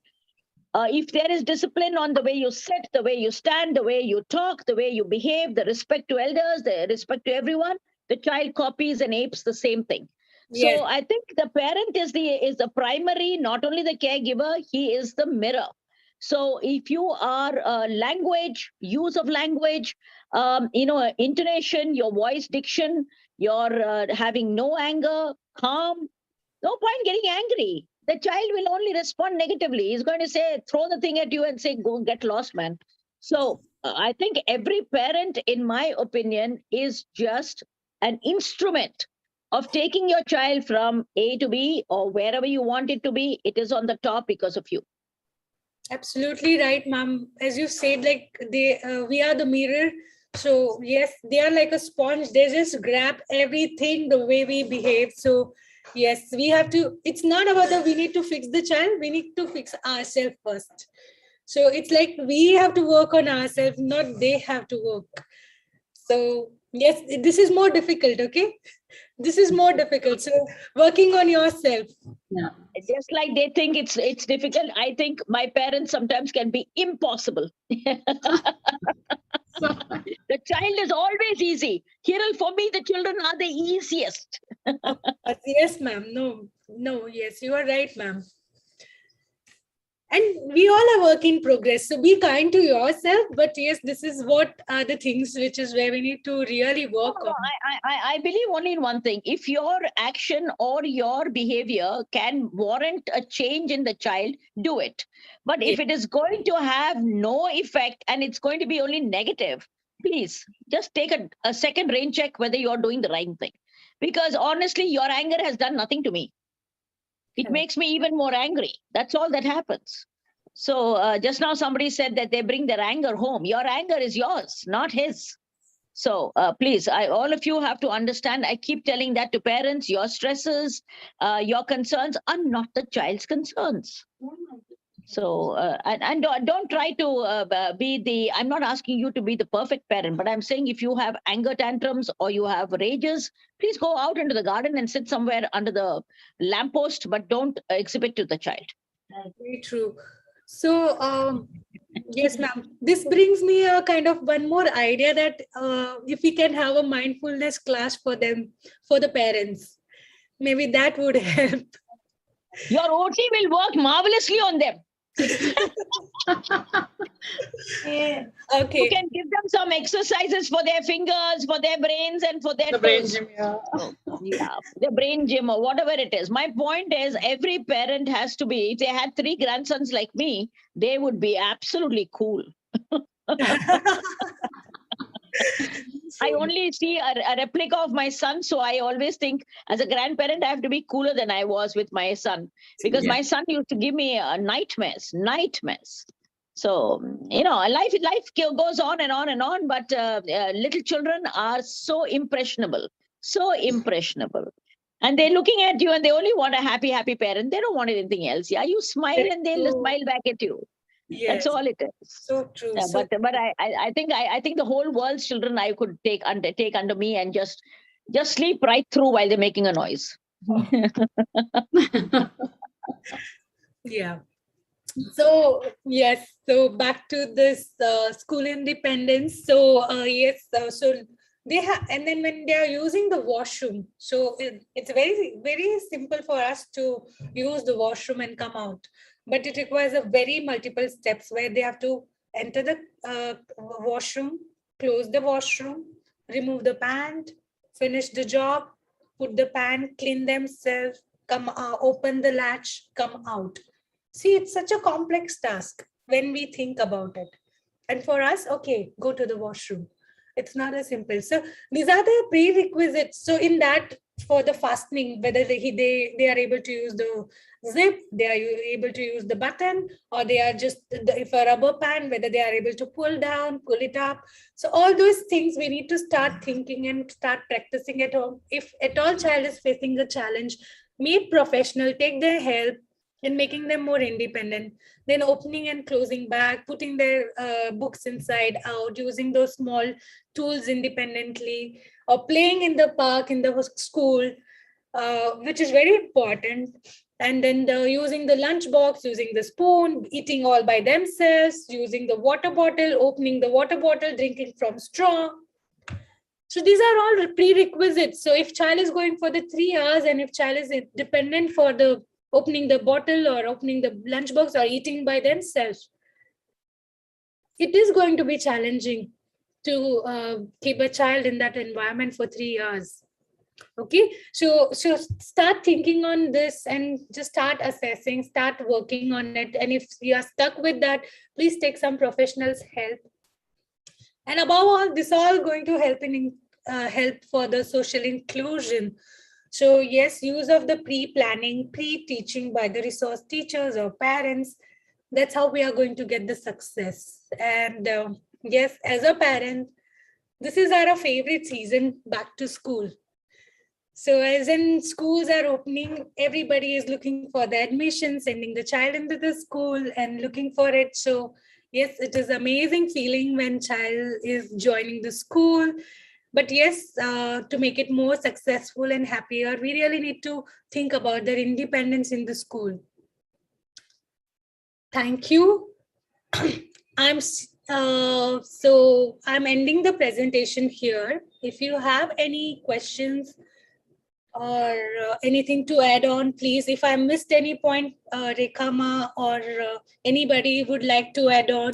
If there is discipline on the way you sit, the way you stand, the way you talk, the way you behave, the respect to elders, the respect to everyone, the child copies and apes the same thing. Yes. So I think the parent is the primary, not only the caregiver, he is the mirror. So if you are language, use of language, intonation, your voice diction, you're having no anger, calm, no point getting angry. The child will only respond negatively. He's going to say, throw the thing at you and say, go get lost, man. So I think every parent, in my opinion, is just an instrument of taking your child from A to B or wherever you want it to be. It is on the top because of you. Absolutely right, ma'am. As you said, like we are the mirror. So yes, they are like a sponge. They just grab everything the way we behave. So yes, we have to, it's not about that we need to fix the child. We need to fix ourselves first. So it's like we have to work on ourselves, not they have to work. So yes, this is more difficult, okay? This is more difficult. So working on yourself. Yeah. Just like they think it's difficult, I think my parents sometimes can be impossible. The child is always easy. Hiral, for me, the children are the easiest. Yes, ma'am. No, yes, you are right, ma'am. And we all are work in progress. So be kind to yourself. But yes, this is what are the things which is where we need to really work on. I believe only in one thing. If your action or your behavior can warrant a change in the child, do it. But if it is going to have no effect and it's going to be only negative, please just take a second rain check whether you're doing the right thing. Because honestly, your anger has done nothing to me. It makes me even more angry. That's all that happens. So just now somebody said that they bring their anger home. Your anger is yours, not his. So please, all of you have to understand. I keep telling that to parents. Your stresses, your concerns are not the child's concerns. So, and don't try to be I'm not asking you to be the perfect parent, but I'm saying if you have anger tantrums or you have rages, please go out into the garden and sit somewhere under the lamppost, but don't exhibit to the child. Very true. So, yes, ma'am. This brings me a kind of one more idea that if we can have a mindfulness class for them, for the parents, maybe that would help. Your OT will work marvelously on them. Okay. You can give them some exercises for their fingers, for their brains, and for their The brain toes. gym, yeah. Yeah, the brain gym or whatever it is. My point is, every parent has to be, if they had 3 grandsons like me, they would be absolutely cool. I only see a replica of my son, so I always think as a grandparent, I have to be cooler than I was with my son, because my son used to give me nightmares. So, life goes on and on and on, but little children are so impressionable. And they're looking at you and they only want a happy parent. They don't want anything else. Yeah, you smile and they'll smile back at you. Yes. That's all it is. So true. Yeah, but I think the whole world's children I could take under me and just sleep right through while they're making a noise. Yeah. So yes, so back to this school independence. So yes, so they have, and then when they are using the washroom, so it's very, very simple for us to use the washroom and come out, but it requires a very multiple steps where they have to enter the washroom, close the washroom, remove the pant, finish the job, put the pant, clean themselves, come open the latch, come out. See, it's such a complex task when we think about it. And for us, okay, go to the washroom. It's not as simple. So these are the prerequisites. So in that, for the fastening, whether they are able to use the zip, they are able to use the button, or they are just, if a rubber band, whether they are able to pull down, pull it up. So all those things we need to start thinking and start practicing at home. If at all child is facing a challenge, meet professional, take their help in making them more independent, then opening and closing bag, putting their books inside out, using those small tools independently, or playing in the park, in the school, which is very important. And then using the lunch box, using the spoon, eating all by themselves, using the water bottle, opening the water bottle, drinking from straw. So these are all prerequisites. So if child is going for the 3 hours, and if child is dependent for the opening the bottle or opening the lunchbox or eating by themselves, it is going to be challenging to keep a child in that environment for 3 hours. Okay, so start thinking on this and just start assessing, start working on it. And if you are stuck with that, please take some professionals' help. And above all, this all going to help for the social inclusion. So yes, use of the pre-planning, pre-teaching by the resource teachers or parents. That's how we are going to get the success. And yes, as a parent, this is our favorite season, back to school. So as in schools are opening, everybody is looking for the admission, sending the child into the school and looking for it. So yes, it is amazing feeling when child is joining the school. But yes, to make it more successful and happier, we really need to think about their independence in the school. Thank you. I'm ending the presentation here. If you have any questions or anything to add on, please. If I missed any point, Rekha or anybody would like to add on.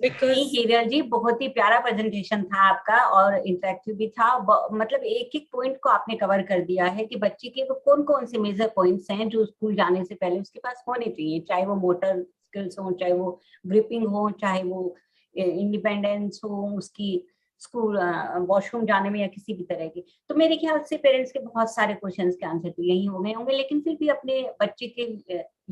Hiral जी, बहुत ही प्यारा presentation था आपका और interactive भी था. मतलब एक एक पॉइंट को आपने कवर कर दिया है कि बच्चे के कौन कौन से मेजर पॉइंट्स हैं जो स्कूल जाने से पहले उसके पास होने चाहिए, चाहे वो मोटर स्किल्स हो, चाहे वो ग्रिपिंग हो, चाहे वो इंडिपेंडेंस हो, उसकी स्कूल वॉशरूम जाने में या किसी भी तरह की. तो मेरे ख्याल से पेरेंट्स के बहुत सारे क्वेश्चंस के आंसर तो यही हो गए होंगे, लेकिन फिर भी अपने बच्चे के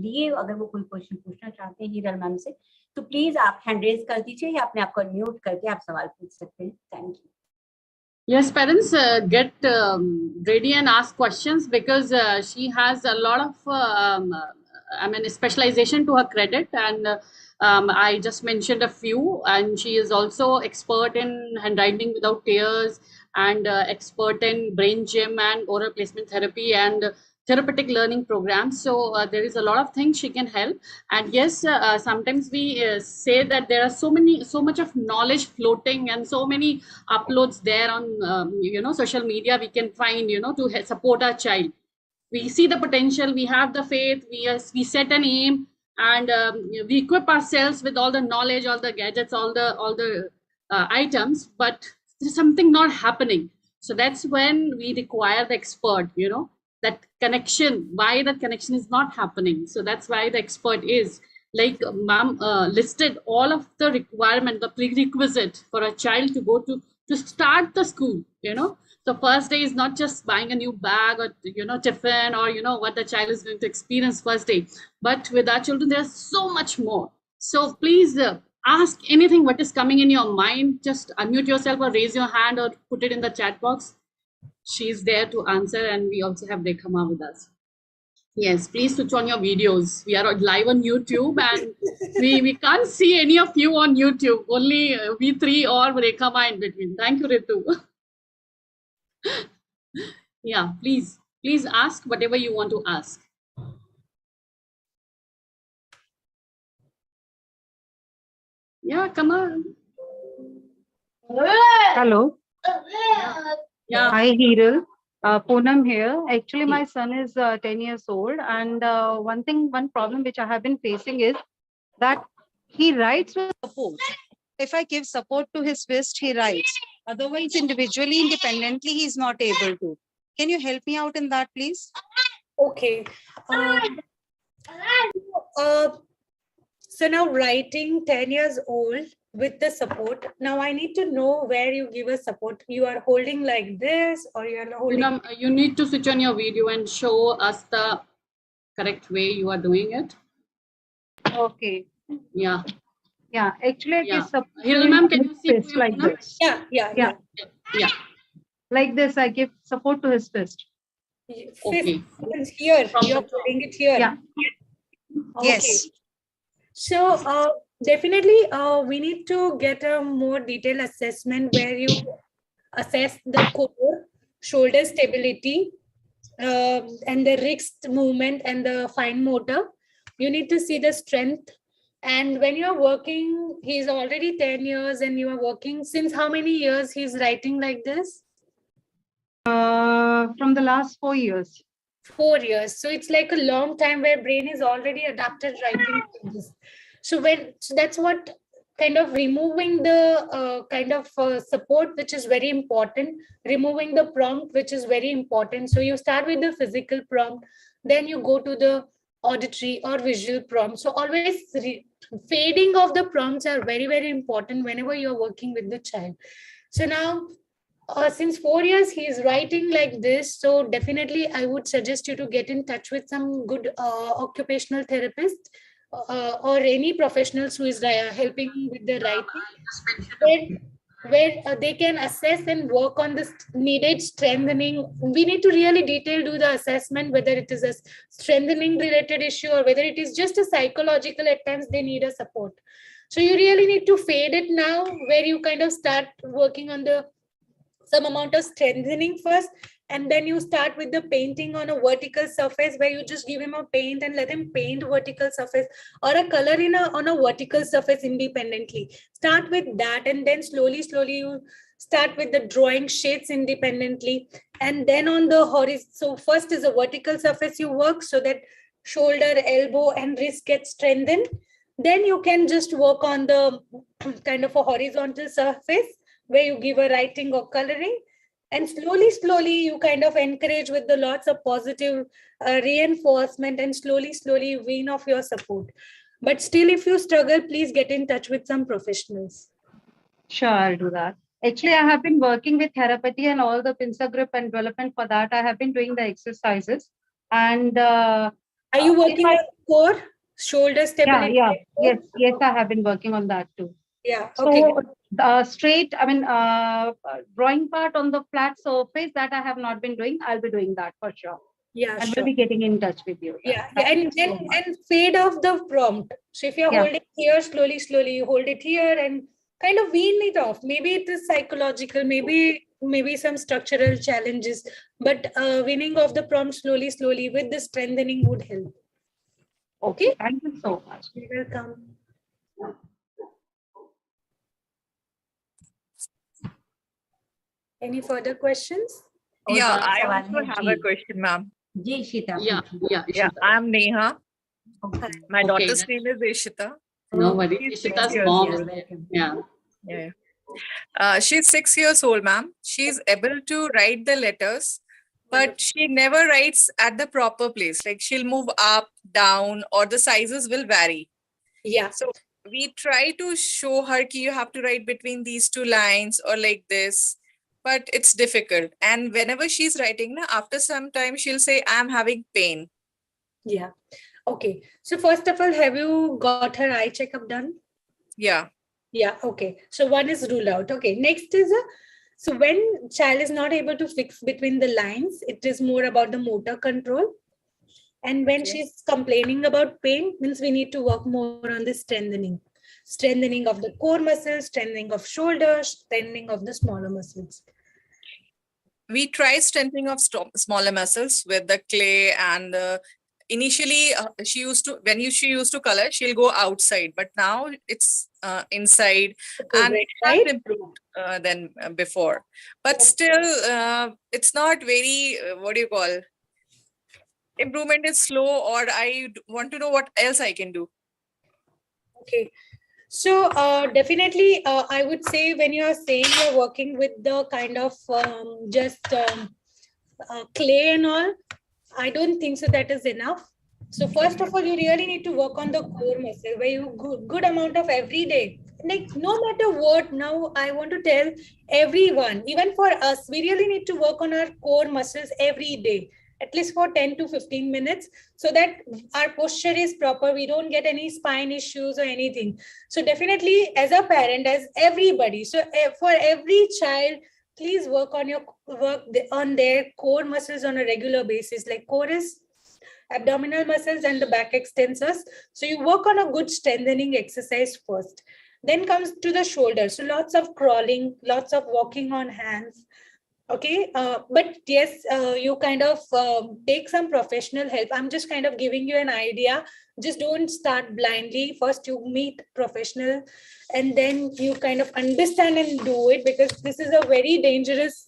लिए अगर वो कोई क्वेश्चन पूछना चाहते हैं हिरल मैम से, तो प्लीज आप हैंड रेज कर दीजिए या अपने आप को म्यूट करके आप सवाल पूछ सकते हैं. Thank you. Yes, parents get ready and ask questions, because she has a lot of specialization to her credit, and I just mentioned a few, and she is also expert in handwriting without tears, and expert in brain gym and oral placement therapy, and therapeutic learning program. So there is a lot of things she can help. And yes, sometimes we say that there are so much of knowledge floating and so many uploads there on social media we can find to support our child. We see the potential, we have the faith, we set an aim, and we equip ourselves with all the knowledge, all the gadgets, all the items, but there's something not happening. So that's when we require the expert, that connection, why that connection is not happening. So that's why the expert is like ma'am listed all of the requirement, the prerequisite for a child to go to start the school. So first day is not just buying a new bag or tiffin or what the child is going to experience first day, but with our children there's so much more. So please ask anything what is coming in your mind. Just unmute yourself or raise your hand or put it in the chat box. She's there to answer, and we also have Rekhama with us. Yes, please switch on your videos. We are live on YouTube, and we can't see any of you on YouTube. Only we three or Rekhama in between. Thank you, Ritu. Yeah, please ask whatever you want to ask. Yeah, come on. Hello. Yeah. Hi, Hiral. Poonam here. Actually, my son is 10 years old, and one problem which I have been facing is that he writes with support. If I give support to his fist, he writes. Otherwise, individually, independently, he is not able to. Can you help me out in that, please? Okay. So now writing 10 years old with the support. Now I need to know where you give us support. You are holding like this, or you are holding. You need to switch on your video and show us the correct way you are doing it. Okay. Yeah. Yeah. Actually, Yeah. support Hiral ma'am, can you see fist like this? Yeah. Like this, I give support to his fist. Okay. Fist here. You're putting it here. Yeah. Okay. Yes. So definitely we need to get a more detailed assessment where you assess the core, shoulder stability, and the wrist movement and the fine motor. You need to see the strength. And when you're working, he's already 10 years and you are working since how many years he's writing like this? From the last 4 years. 4 years. So it's like a long time where brain is already adapted writing to this. So that's what kind of removing the kind of support, which is very important, removing the prompt, which is very important. So you start with the physical prompt, then you go to the auditory or visual prompt. So always fading of the prompts are very, very important whenever you're working with the child. So now, since 4 years he is writing like this, so definitely I would suggest you to get in touch with some good occupational therapist or any professionals who is helping with the writing, where they can assess and work on the needed strengthening. We need to really do the assessment, whether it is a strengthening related issue or whether it is just a psychological, at times they need a support. So you really need to fade it now, where you kind of start working on the some amount of strengthening first, and then you start with the painting on a vertical surface, where you just give him a paint and let him paint vertical surface or a color on a vertical surface independently. Start with that, and then slowly you start with the drawing shades independently, and then on the horizon. So first is a vertical surface you work, so that shoulder, elbow and wrist get strengthened. Then you can just work on the kind of a horizontal surface, where you give a writing or coloring, and slowly you kind of encourage with the lots of positive reinforcement, and slowly wean off your support. But still, if you struggle, please get in touch with some professionals. Sure, I'll do that. Actually, I have been working with therapy and all the pincer grip and development for that. I have been doing the exercises. And are you working on core, shoulder stability? Yes, I have been working on that too. Yeah. Okay. So straight, drawing part on the flat surface, that I have not been doing. I'll be doing that for sure. Yeah, and we'll be getting in touch with you. And fade off the prompt. So if you're holding here, slowly you hold it here and kind of wean it off. Maybe it is psychological, maybe maybe some structural challenges, but winning of the prompt slowly with the strengthening would help. Okay, thank you so much. You're welcome. Any further questions? Yeah, I also have a question, ma'am. Ji, Ishita. Yeah, I'm Neha. Okay. My Okay, daughter's that's- name is Ishita. No worries. She's Ishita's 6 years mom old. is there. Yeah. She's 6 years old, ma'am. She's able to write the letters, but she never writes at the proper place. Like she'll move up, down, or the sizes will vary. Yeah. So we try to show her that you have to write between these two lines or like this, but it's difficult. And whenever she's writing, after some time, she'll say, I'm having pain. Yeah. Okay. So first of all, have you got her eye checkup done? Yeah. Yeah. Okay. So one is ruled out. Okay. Next is so when child is not able to fix between the lines, it is more about the motor control. And when she's complaining about pain, means we need to work more on the strengthening of the core muscles, strengthening of shoulders, strengthening of the smaller muscles. We try strengthening of smaller muscles with the clay, and initially she used to color, she'll go outside, but now it's inside, and it has improved than before, but still it's not very what do you call, improvement is slow, or I want to know what else I can do. Okay. So definitely, I would say when you are saying you're working with the kind of clay and all, I don't think so that is enough. So first of all, you really need to work on the core muscle where you good amount of every day. Like no matter what, now I want to tell everyone, even for us, we really need to work on our core muscles every day, at least for 10 to 15 minutes, so that our posture is proper. We don't get any spine issues or anything. So definitely as a parent, as everybody, so for every child, please work on their core muscles on a regular basis. Like core is abdominal muscles and the back extensors. So you work on a good strengthening exercise first. Then comes to the shoulders. So lots of crawling, lots of walking on hands. Okay, but yes, you kind of take some professional help. I'm just kind of giving you an idea. Just don't start blindly. First, you meet professional, and then you kind of understand and do it, because this is a very dangerous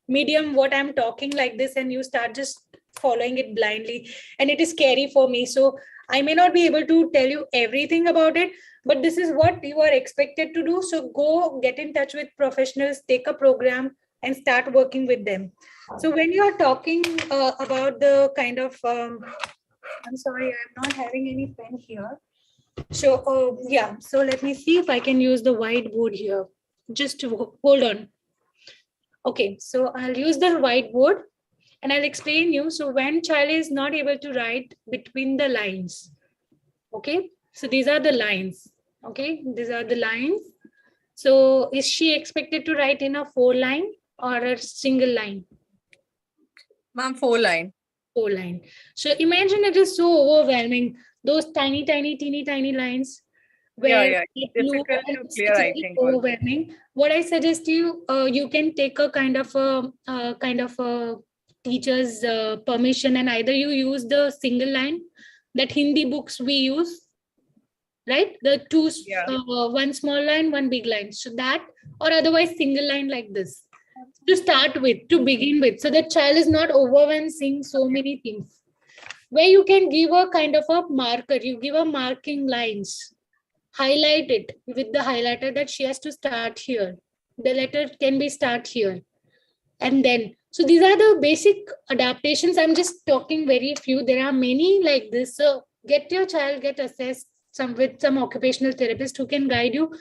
medium. What I'm talking like this, and you start just following it blindly, and it is scary for me. So I may not be able to tell you everything about it, but this is what you are expected to do. So go get in touch with professionals, take a program, and start working with them. So when you are talking about the kind of, I'm sorry, I'm not having any pen here. So yeah, so let me see if I can use the whiteboard here. Just hold on. Okay, so I'll use the whiteboard and I'll explain you. So when child is not able to write between the lines, okay, so these are the lines. Okay, these are the lines. So is she expected to write in a 4-line or a single line? Ma'am, 4-line. 4-line. So imagine it is so overwhelming. Those tiny lines where difficult to clear, I think. Overwhelming. What I suggest you, you can take a kind of a teacher's permission, and either you use the single line that Hindi books we use, right? The two, one small line, one big line. So that, or otherwise single line like this to start with, to begin with, so that child is not overwhelmed seeing so many things. Where you can give a kind of a marker, you give a marking lines, highlight it with the highlighter that she has to start here. The letter can be start here. And then, so these are the basic adaptations. I'm just talking very few. There are many like this. So get your child, get assessed with some occupational therapist who can guide you,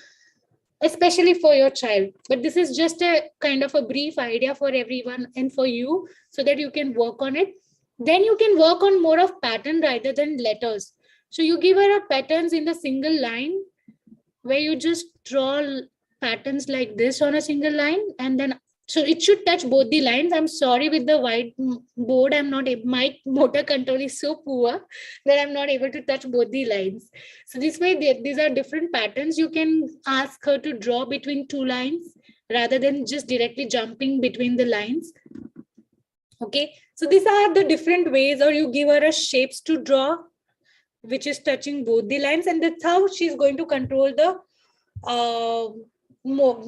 especially for your child. But this is just a kind of a brief idea for everyone and for you, so that you can work on it. Then you can work on more of pattern rather than letters. So you give her a patterns in the single line, where you just draw patterns like this on a single line, and then so it should touch both the lines. I'm sorry, with the white board, I'm not able, my motor control is so poor that I'm not able to touch both the lines. So this way, these are different patterns. You can ask her to draw between 2 lines, rather than just directly jumping between the lines. Okay, so these are the different ways, or you give her a shapes to draw, which is touching both the lines, and that's how she's going to control the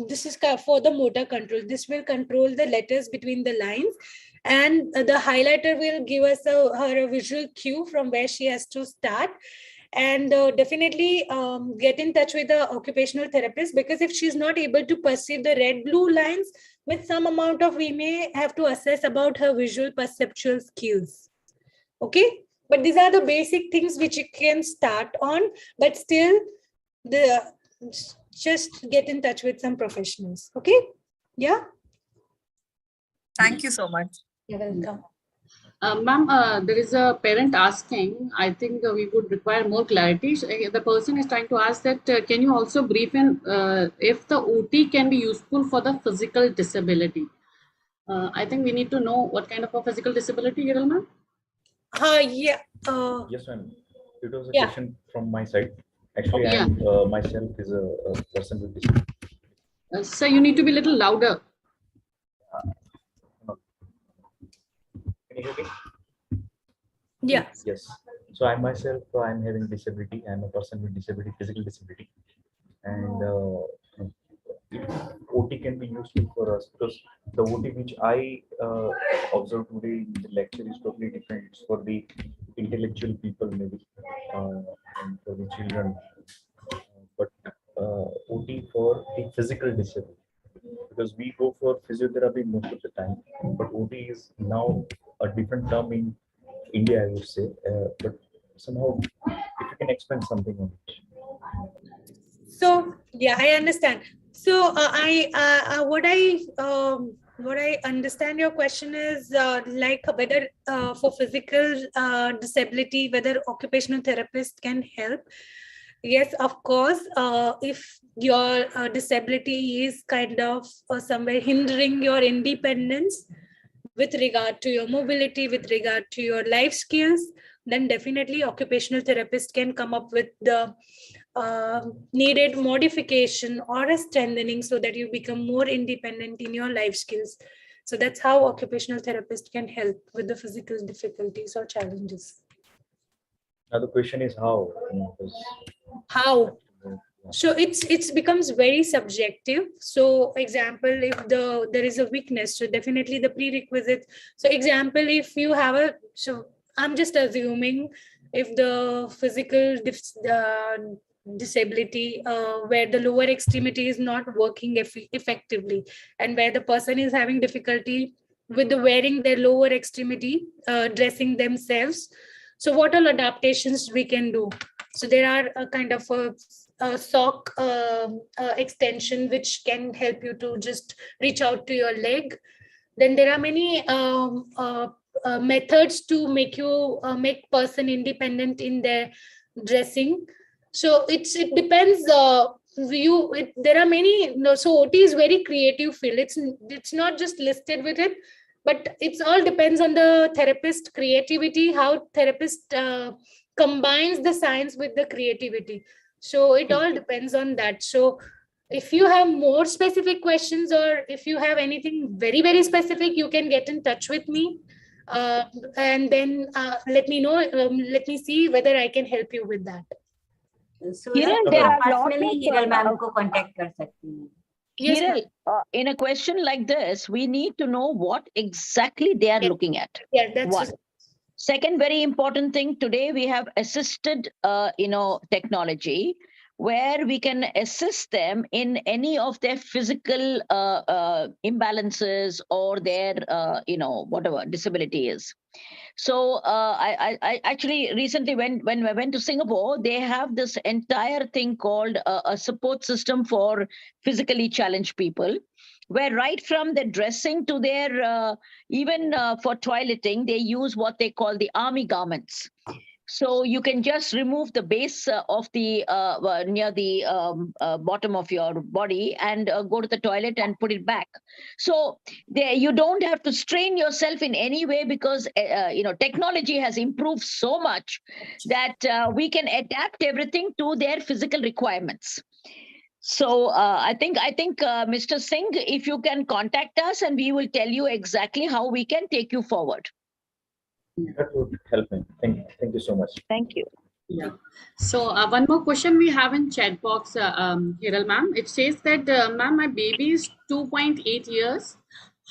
this is for the motor control. This will control the letters between the lines, and the highlighter will give us her a visual cue from where she has to start. And definitely get in touch with the occupational therapist, because if she's not able to perceive the red blue lines, with some amount of, we may have to assess about her visual perceptual skills. Okay, but these are the basic things which you can start on, but still just get in touch with some professionals. Okay, yeah. Thank you so much. You're welcome. Ma'am, there is a parent asking, I think we would require more clarity. The person is trying to ask that, can you also brief in if the OT can be useful for the physical disability? I think we need to know what kind of a physical disability, Hiral ma'am? Yeah. Yes, ma'am. It was a Yeah. question from my side. Actually, Yeah. I myself is a person with disability. So you need to be a little louder. Can you hear me? Yeah. Yes. So I myself, I'm having disability. I'm a person with disability, physical disability, and OT can be useful for us, because the OT which I observed today in the lecture is totally different. It's for the intellectual people, maybe, and for the children. But OT for the physical disability, because we go for physiotherapy most of the time, but OT is now a different term in India, I would say. But somehow, if you can explain something on it. So yeah, I understand. So what I understand your question is like whether for physical disability, whether occupational therapist can help. Yes, of course. If your disability is kind of somewhere hindering your independence with regard to your mobility, with regard to your life skills, then definitely occupational therapist can come up with the needed modification or a strengthening so that you become more independent in your life skills. So that's how occupational therapist can help with the physical difficulties or challenges. Now the question is how. How? So it's becomes very subjective. So example, if there is a weakness, so definitely the prerequisites. So example, if you have so I'm just assuming if the physical disability where the lower extremity is not working effectively, and where the person is having difficulty with the wearing their lower extremity, dressing themselves. So what all adaptations we can do? So there are a kind of a sock extension which can help you to just reach out to your leg. Then there are many methods to make person independent in their dressing. So it depends. There are many. So OT is very creative field. It's not just listed with it, but it's all depends on the therapist creativity. How therapist combines the science with the creativity. So it all depends on that. So if you have more specific questions, or if you have anything very, very specific, you can get in touch with me. And then let me know. Let me see whether I can help you with that. So Hiral, there are personally lot of, Hiral ma'am को contact कर सकती हैं. Yes, Hiral, in a question like this, we need to know what exactly they are Yes. looking at. yeah, that's One. Second, very important thing, today we have assisted, technology, where we can assist them in any of their physical imbalances or their, whatever disability is. So I actually recently when I went to Singapore, they have this entire thing called a support system for physically challenged people, where right from the dressing to their even for toileting, they use what they call the army garments. So you can just remove the base of the near the bottom of your body and go to the toilet and put it back. So there, you don't have to strain yourself in any way, because technology has improved so much that we can adapt everything to their physical requirements. So I think Mr. Singh, if you can contact us, and we will tell you exactly how we can take you forward. That would help me. Thank you so much. Thank you. Yeah. So one more question we have in chat box, Hiral ma'am. It says that, ma'am, my baby is 2.8 years.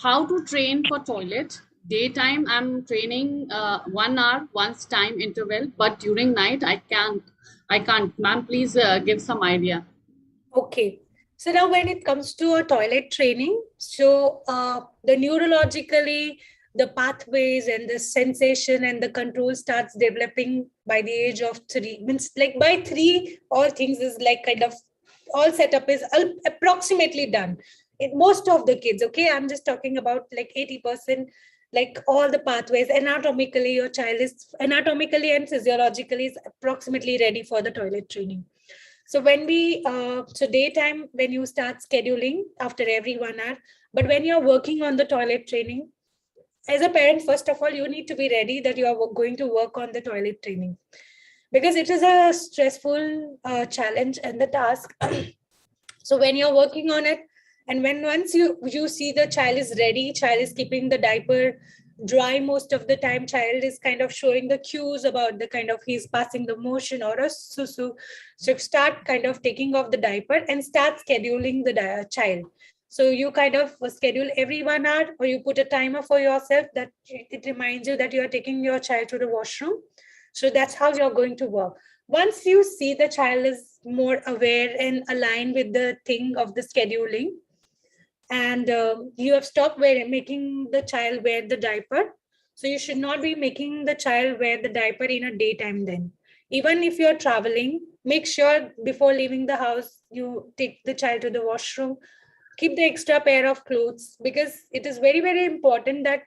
How to train for toilet? Daytime, I'm training 1 hour, once time interval, but during night, I can't. Ma'am, please give some idea. Okay. So now when it comes to a toilet training, so the neurologically, the pathways and the sensation and the control starts developing by the age of 3. Means like by 3, all things is like kind of all setup is approximately done. Most of the kids, okay, I'm just talking about like 80%, like all the pathways anatomically, your child is anatomically and physiologically is approximately ready for the toilet training. So when we, so daytime, when you start scheduling after every 1 hour, but when you're working on the toilet training, as a parent, first of all, you need to be ready that you are going to work on the toilet training, because it is a stressful challenge and the task. So when you're working on it, and when once you see the child is ready, child is keeping the diaper dry most of the time, child is kind of showing the cues about the kind of he's passing the motion or a susu. So start kind of taking off the diaper and start scheduling the child. So you kind of schedule every 1 hour, or you put a timer for yourself that it reminds you that you are taking your child to the washroom. So that's how you're going to work. Once you see the child is more aware and aligned with the thing of the scheduling, and you have stopped making the child wear the diaper. So you should not be making the child wear the diaper in a daytime then. Even if you're traveling, make sure before leaving the house, you take the child to the washroom, keep the extra pair of clothes, because it is very, very important that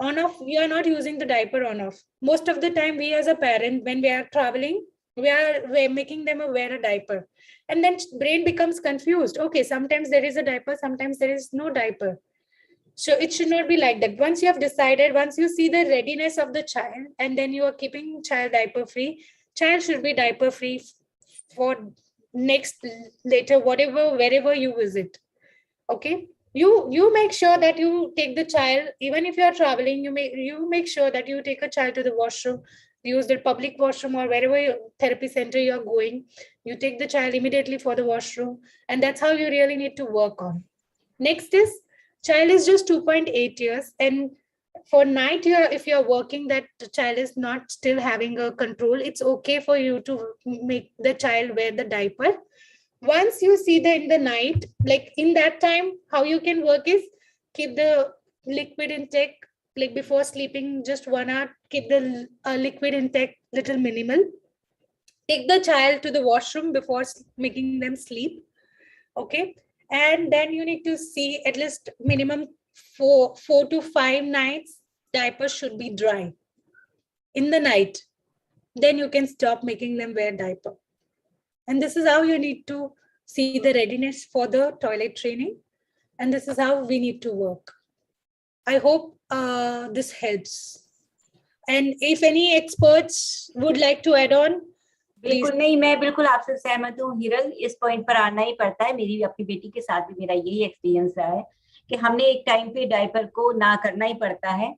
on off, we are not using the diaper on off. Most of the time, we as a parent, when we are traveling, we're making them wear a diaper, and then brain becomes confused. Okay, sometimes there is a diaper, sometimes there is no diaper. So it should not be like that. Once you have decided, once you see the readiness of the child, and then you are keeping child diaper free, child should be diaper free for next, later, whatever, wherever you visit. Okay, you make sure that you take the child, even if you are traveling, you make sure that you take a child to the washroom, use the public washroom, or wherever therapy center you are going, you take the child immediately for the washroom, and that's how you really need to work on. Next is, child is just 2.8 years, and for night, if you're working that the child is not still having a control, it's okay for you to make the child wear the diaper. Once you see that in the night, like in that time, how you can work is keep the liquid intake, like before sleeping, just 1 hour, keep the liquid intake little minimal. Take the child to the washroom before making them sleep. Okay. And then you need to see at least minimum 4 to 5 nights, diapers should be dry in the night. Then you can stop making them wear diaper. And this is how you need to see the readiness for the toilet training. And this is how we need to work. I hope this helps. And if any experts would like to add on, बिल्कुल नहीं, मैं बिल्कुल आपसे सहमत हूँ हिरल, इस point पर आना ही पड़ता है। मेरी अपनी बेटी के साथ भी मेरा यही एक्सपीरियंस रहा है कि हमने एक टाइम पे डायपर को ना करना ही पड़ता है।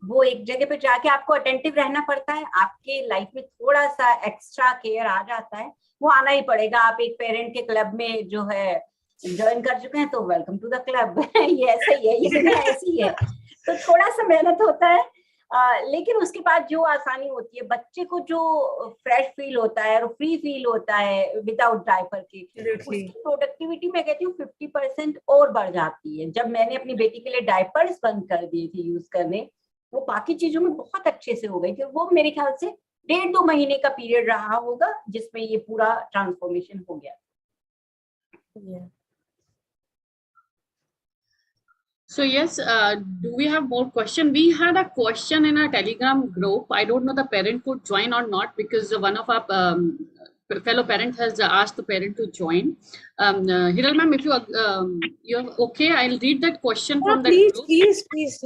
वो एक जगह पे जाके आपको अटेंटिव रहना पड़ता है, आपके लाइफ में थोड़ा सा एक्स्ट्रा केयर आ जाता है, वो आना ही पड़ेगा। आप एक पेरेंट के क्लब में जो है ज्वाइन कर चुके हैं तो वेलकम टू द क्लब। ये ऐसा ही है, ये दुनिया ऐसी है, तो थोड़ा सा मेहनत होता है, लेकिन उसके बाद जो आसानी होती है, बच्चे को जो फ्रेश फील होता है और फ्री फील होता है विदाउट डायपर के, उसकी प्रोडक्टिविटी मैं कहती हूँ 50% और बढ़ जाती है। जब मैंने अपनी बेटी के लिए डायपर्स बंद कर दिए थे यूज करने, वो बाकी चीजों में बहुत अच्छे से हो गई थी। वो मेरे ख्याल से 1.5-2 महीने का पीरियड रहा होगा जिसमें ये पूरा ट्रांसफॉर्मेशन हो गया। So yes, do we have more question? We had a question in our Telegram group. I don't know the parent could join or not, because one of our fellow parent has asked the parent to join. Hiral ma'am, if you're okay, I'll read that question from that group. Please, yes.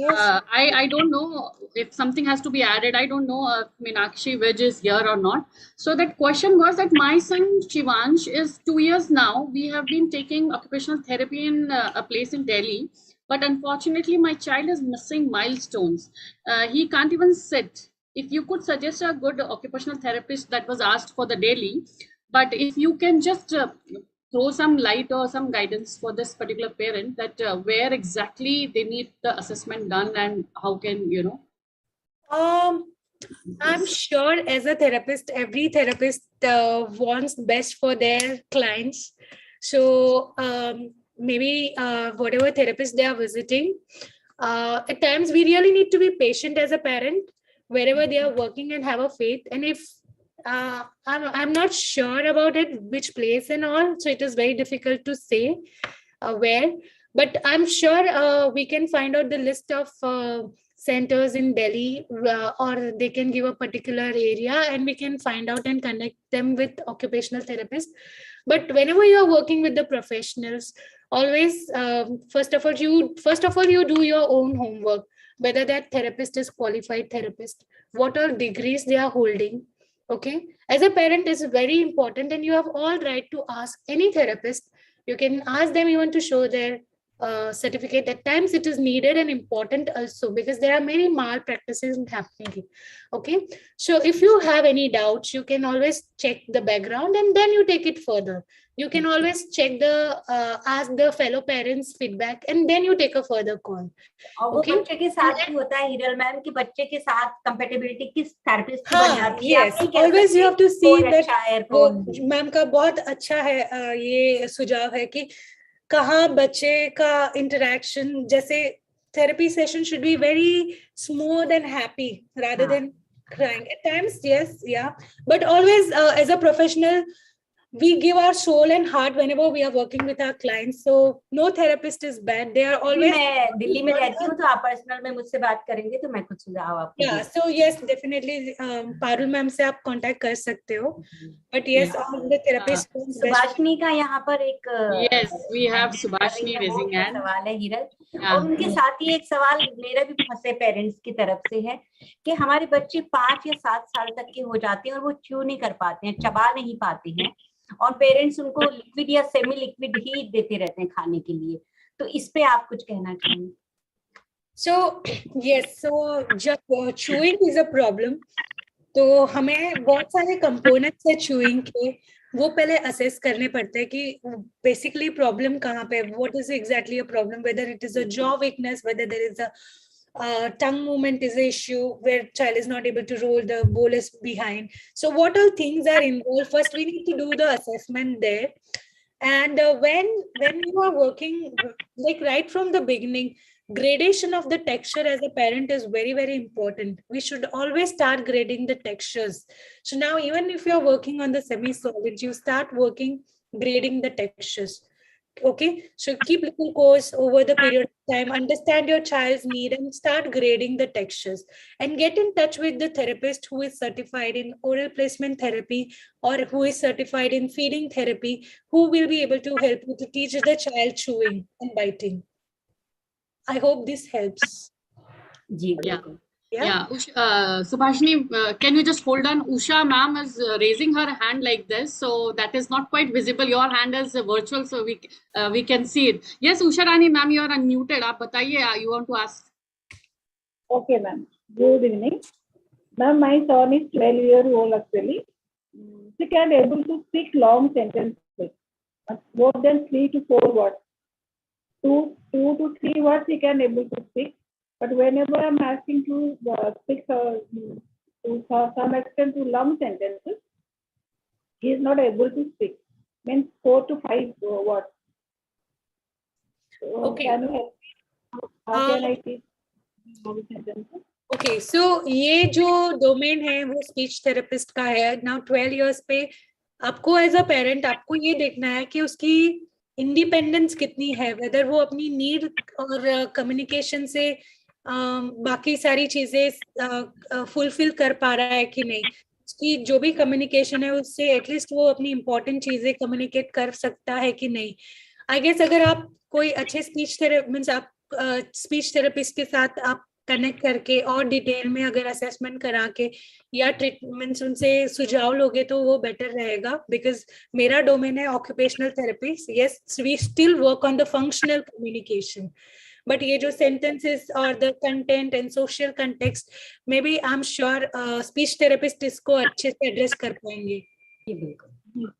I don't know if something has to be added. I don't know if Meenakshi Vij is here or not. So that question was that my son Shivansh is 2 years now. We have been taking occupational therapy in a place in Delhi, but unfortunately my child is missing milestones. He can't even sit. If you could suggest a good occupational therapist, that was asked for the Delhi, but if you can just throw some light or some guidance for this particular parent, that where exactly they need the assessment done and how can, I'm sure as a therapist, every therapist wants best for their clients. So maybe whatever therapist they are visiting, at times we really need to be patient as a parent wherever they are working and have a faith. And if I'm not sure about it, which place and all, so it is very difficult to say where, but I'm sure we can find out the list of centers in Delhi, or they can give a particular area and we can find out and connect them with occupational therapists. But whenever you are working with the professionals, always first of all you do your own homework, whether that therapist is qualified therapist, what all degrees they are holding. Okay, as a parent is very important, and you have all right to ask any therapist. You can ask them even to show their certificate. At times it is needed and important also, because there are many malpractices happening. Okay, so if you have any doubts, you can always check the background and then you take it further. You can always check the ask the fellow parents feedback and then you take a further call. और वो बच्चे के साथ भी होता है Hiral ma'am कि बच्चे के साथ कंपेटिबिलिटी किस थेरेपिस्ट की बन जाती है. Yes, always you have to see that. वो मैम का बहुत अच्छा है ये सुझाव है कि कहाँ बच्चे का इंटरेक्शन, जैसे therapy session should be very smooth and happy rather than crying at times. Yes, yeah, but always as a professional we give our soul and heart whenever we are working with our clients. So no therapist is bad. They are always. मैं दिल्ली में रहती हूँ तो आप personal में मुझसे बात करेंगे तो मैं कुछ सुझाव आपको. Yeah, so yes, definitely Parul ma'am से आप कांटेक्ट कर सकते हो. But yes, all the therapists. Subhashini का यहाँ पर एक. Yes, we have Subhashini raising hand. सवाल है हिरल, और उनके साथ ही एक सवाल मेरा भी फंसे पेरेंट्स की तरफ से है कि हमारे बच्चे 5 या 7 साल तक के हो जाते हैं और वो च्यू नहीं कर पाते हैं, चबा नहीं पाते हैं, और पेरेंट्स उनको लिक्विड या सेमी लिक्विड ही देते रहते हैं खाने के लिए. तो इस पे आप कुछ कहना चाहेंगे? So yes, so जब chewing is a problem, तो हमें बहुत सारे components है chewing के, वो पहले assess करने पड़ते हैं कि basically problem कहाँ पे, what is exactly a problem, whether it is a jaw weakness, whether there is a tongue movement is an issue where child is not able to roll the bolus behind. So what all things are involved? First, we need to do the assessment there. And when you are working, like right from the beginning, gradation of the texture as a parent is very, very important. We should always start grading the textures. So now, even if you're working on the semi-solids, you start grading the textures. Okay, so keep little course over the period of time, understand your child's need and start grading the textures, and get in touch with the therapist who is certified in oral placement therapy or who is certified in feeding therapy, who will be able to help you to teach the child chewing and biting. I hope this helps. Yeah. Subhashini, can you just hold on? Usha ma'am is raising her hand like this, so that is not quite visible. Your hand is virtual, so we can see it. Yes, Usha Rani ma'am, you are unmuted. आप बताइए, you want to ask? Okay, ma'am. Good evening, ma'am. My son is 12 years old actually. He can able to speak long sentences, more than 3 to 4 words. 2 to 3 words he can able to speak. But whenever I'm asking to speak to some extent to long sentences, he is not able to speak. Means 4 to 5 words. So okay. Can you help me? How can I teach long sentences? Okay, so ये जो domain है वो speech therapist का है. Now 12 years पे आपको as a parent आपको ये देखना है कि उसकी independence कितनी है, whether वो अपनी need और communication से बाकी सारी चीजें फुलफिल कर पा रहा है कि नहीं. उसकी जो भी कम्युनिकेशन है उससे एटलीस्ट वो अपनी इंपॉर्टेंट चीजें कम्युनिकेट कर सकता है कि नहीं. आई गेस अगर आप कोई अच्छे स्पीच मीन्स आप स्पीच थेरेपिस्ट के साथ आप कनेक्ट करके और डिटेल में अगर असेसमेंट करा के या ट्रीटमेंट्स उनसे सुझाव लोगे तो वो बेटर रहेगा. बिकॉज मेरा डोमेन है occupational therapy. Yes, we still work on the functional communication, but ये जो सेंटेंसेस और the content and social context may be I am sure speech therapist इसको अच्छे से एड्रेस कर पाएंगे. बिल्कुल.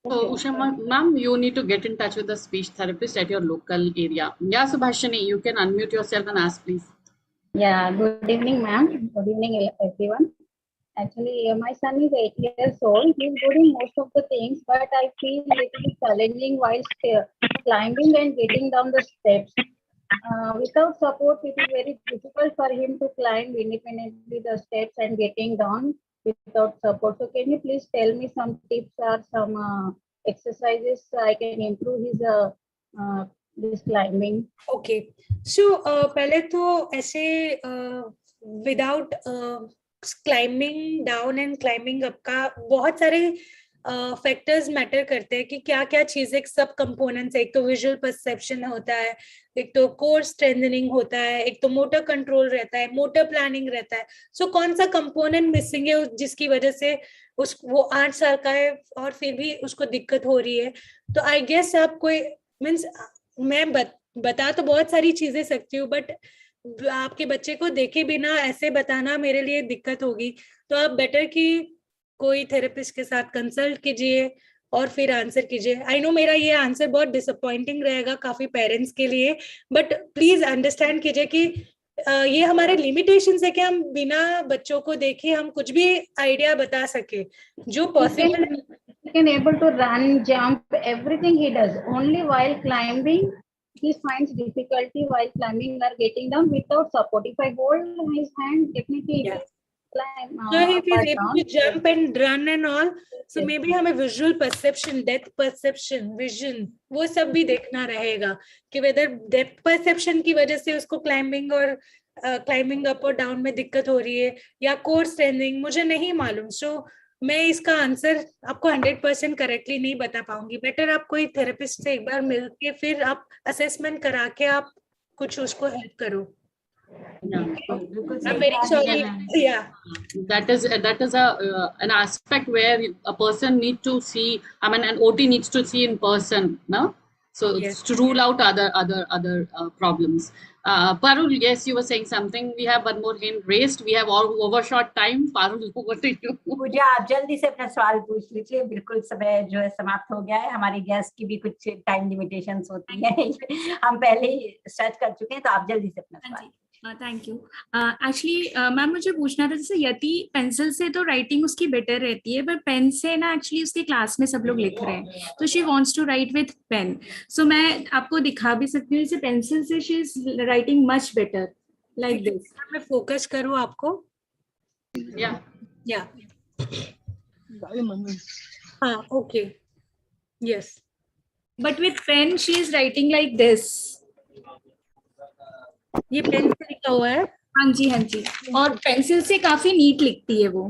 So, Usha ma'am, you need to get in touch with the speech therapist at your local area. Yeah, Subhashini, you can unmute yourself and ask, please. Yeah, good evening, ma'am. Good evening, everyone. Actually, my son is 8 years old. He's good in most of the things, but I feel it is challenging while climbing and getting down the steps. Without support, it is very difficult for him to climb independently the steps and getting down without support. So can you please tell me some tips or some exercises so I can improve his this climbing? Okay. So पहले तो ऐसे without climbing down and climbing up का बहुत सारे factors matter करते हैं कि क्या क्या चीजें सब कंपोनेंट्स है. एक तो विजुअल परसेप्शन होता है, एक तो कोर स्ट्रेंथनिंग होता है, एक तो मोटर कंट्रोल रहता है, मोटर प्लानिंग रहता है. सो कौन सा कंपोनेंट मिसिंग है जिसकी वजह से वो 8 साल का है और फिर भी उसको दिक्कत हो रही है. तो आई गेस आप कोई मीन्स मैं बता तो बहुत सारी चीजें सकती हूँ, बट आपके बच्चे को देखे बिना ऐसे बताना मेरे लिए दिक्कत होगी. तो आप बेटर कि कोई थेरेपिस्ट के साथ कंसल्ट कीजिए और फिर आंसर कीजिए. आई नो मेरा ये आंसर बहुत डिसअपॉइंटिंग रहेगा काफी पेरेंट्स के लिए, बट प्लीज अंडरस्टैंड कीजिए कि ये हमारे लिमिटेशंस है कि हम बिना बच्चों को देखे हम कुछ भी आइडिया बता सके जो possible. He can able to run, jump, everything he does. Only while climbing, he finds difficulty while climbing or getting down without support. If I hold his hand, definitely he will climb. So if he is able to jump and run and all, so maybe हमें visual perception, depth perception, vision, वो सब भी देखना रहेगा कि whether depth perception की वजह से उसको climbing और climbing up और down में दिक्कत हो रही है या core strengthening, मुझे नहीं मालूम. So मैं इसका आंसर आपको 100% करेक्टली नहीं बता पाऊंगी. बेटर आप कोई थेरेपिस्ट से एक बार मिलके फिर आप असेसमेंट करा के आप कुछ उसको हेल्प करो. I'm very sorry. Yeah. That is an aspect where a person need to see. I mean, an OT needs to see in person, no? So yes, to rule out other problems. Parul, yes, you were saying something. We have one more hand raised. We have all overshot time. Parul, over to you. पूजा, आप जल्दी से अपना सवाल पूछ लीजिए. बिल्कुल समय जो है समाप्त हो गया है. हमारी गेस्ट की भी कुछ टाइम लिमिटेशंस होती हैं. हम पहले ही स्टार्ट कर चुके हैं, तो आप जल्दी से अपना सवाल. Thank you. एक्चुअली मैम मुझे पूछना था, जैसे यति पेंसिल से तो राइटिंग उसकी बेटर रहती है, पर पेन से ना एक्चुअली उसके क्लास में सब लोग लिख रहे हैं, तो she wants to write with pen. So मैं आपको दिखा भी सकती हूँ, जैसे पेंसिल से she is writing much better like this. मैं फोकस करूँ आपको. या हाँ, okay, yes. But with pen she is writing like this. ये पेन से लिखा हुआ है. हाँ जी, हाँ जी. और पेंसिल से काफी नीट लिखती है वो.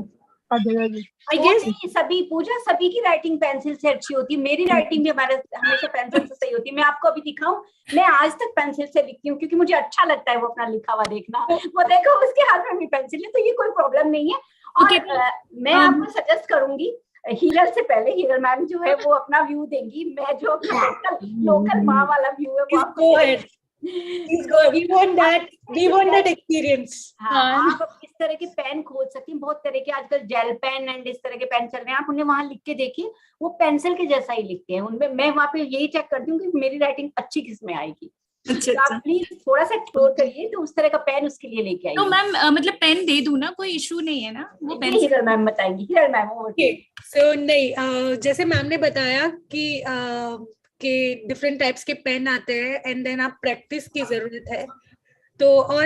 आई गेस सभी पूजा सभी की राइटिंग पेंसिल से अच्छी होती है. मेरी राइटिंग भी हमेशा पेंसिल से सही होती है. मैं आपको अभी दिखाऊं, मैं आज तक पेंसिल से लिखती हूँ क्योंकि मुझे अच्छा लगता है वो अपना लिखा हुआ देखना. वो देखो उसके हाथ में भी पेंसिल है, तो ये कोई प्रॉब्लम नहीं है. और मैं आपको सजेस्ट करूंगी, हीरल से पहले हीरल मैम जो है वो अपना व्यू देंगी. मैं जो लोकल माँ वाला व्यू है वो आपको. We want that experience. आप इस तरह के पेन खोज सकती हैं. बहुत तरह के आजकल जेल पेन एंड इस तरह के पेन चल रहे हैं. आप उन्हें वहां लिख के देखिए, वो पेंसिल के जैसा ही लिखते हैं. उनमें मैं वहां पे यही चेक करती हूँ कि मेरी राइटिंग अच्छी किस में आएगी. तो आप प्लीज थोड़ा सा एक्सप्लोर करिए, तो उस तरह का पेन उसके लिए लेके आइए. तो मैम मतलब पेन दे दूं ना, कोई इशू नहीं है ना? वो पेन हीरल मैम बताएंगी. हीरल मैम सो नहीं, जैसे मैम ने बताया कि डिफरेंट टाइप्स के पेन आते हैं एंड देन आप प्रैक्टिस की जरूरत है. तो और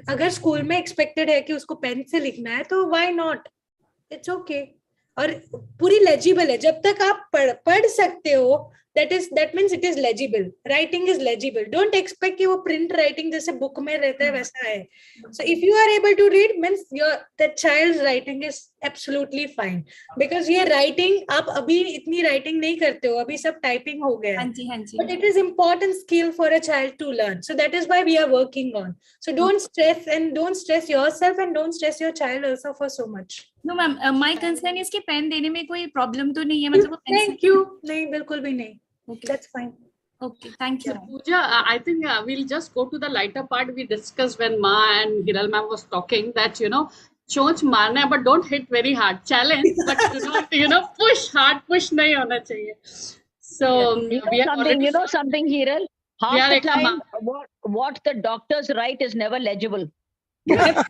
अगर स्कूल में एक्सपेक्टेड है कि उसको पेन से लिखना है तो व्हाई नॉट, इट्स ओके. और पूरी लेजिबल है. जब तक आप पढ़ सकते हो that means it is legible. Writing is legible. Don't expect कि वो print writing जैसे book में रहता है वैसा है. So if you are able to read, means the child's writing is absolutely fine. Because ये writing आप अभी इतनी writing नहीं करते हो, अभी सब typing हो गया है. But it is important skill for a child to learn. So that is why we are working on. So don't stress yourself and don't stress your child also for so much. No ma'am, my concern is कि pen देने में कोई problem तो नहीं है, मतलब Thank you. नहीं, बिल्कुल भी नहीं. Okay, that's fine. Okay, thank you. So, Pooja, I think we'll just go to the lighter part. We discussed when Ma and Hiral ma'am was talking that, chonch marna hai, but don't hit very hard. Challenge, but do not, push hard, push nahi hona chahiye. So we are already something, Hiral. Half the time, what the doctors write is never legible. Yes.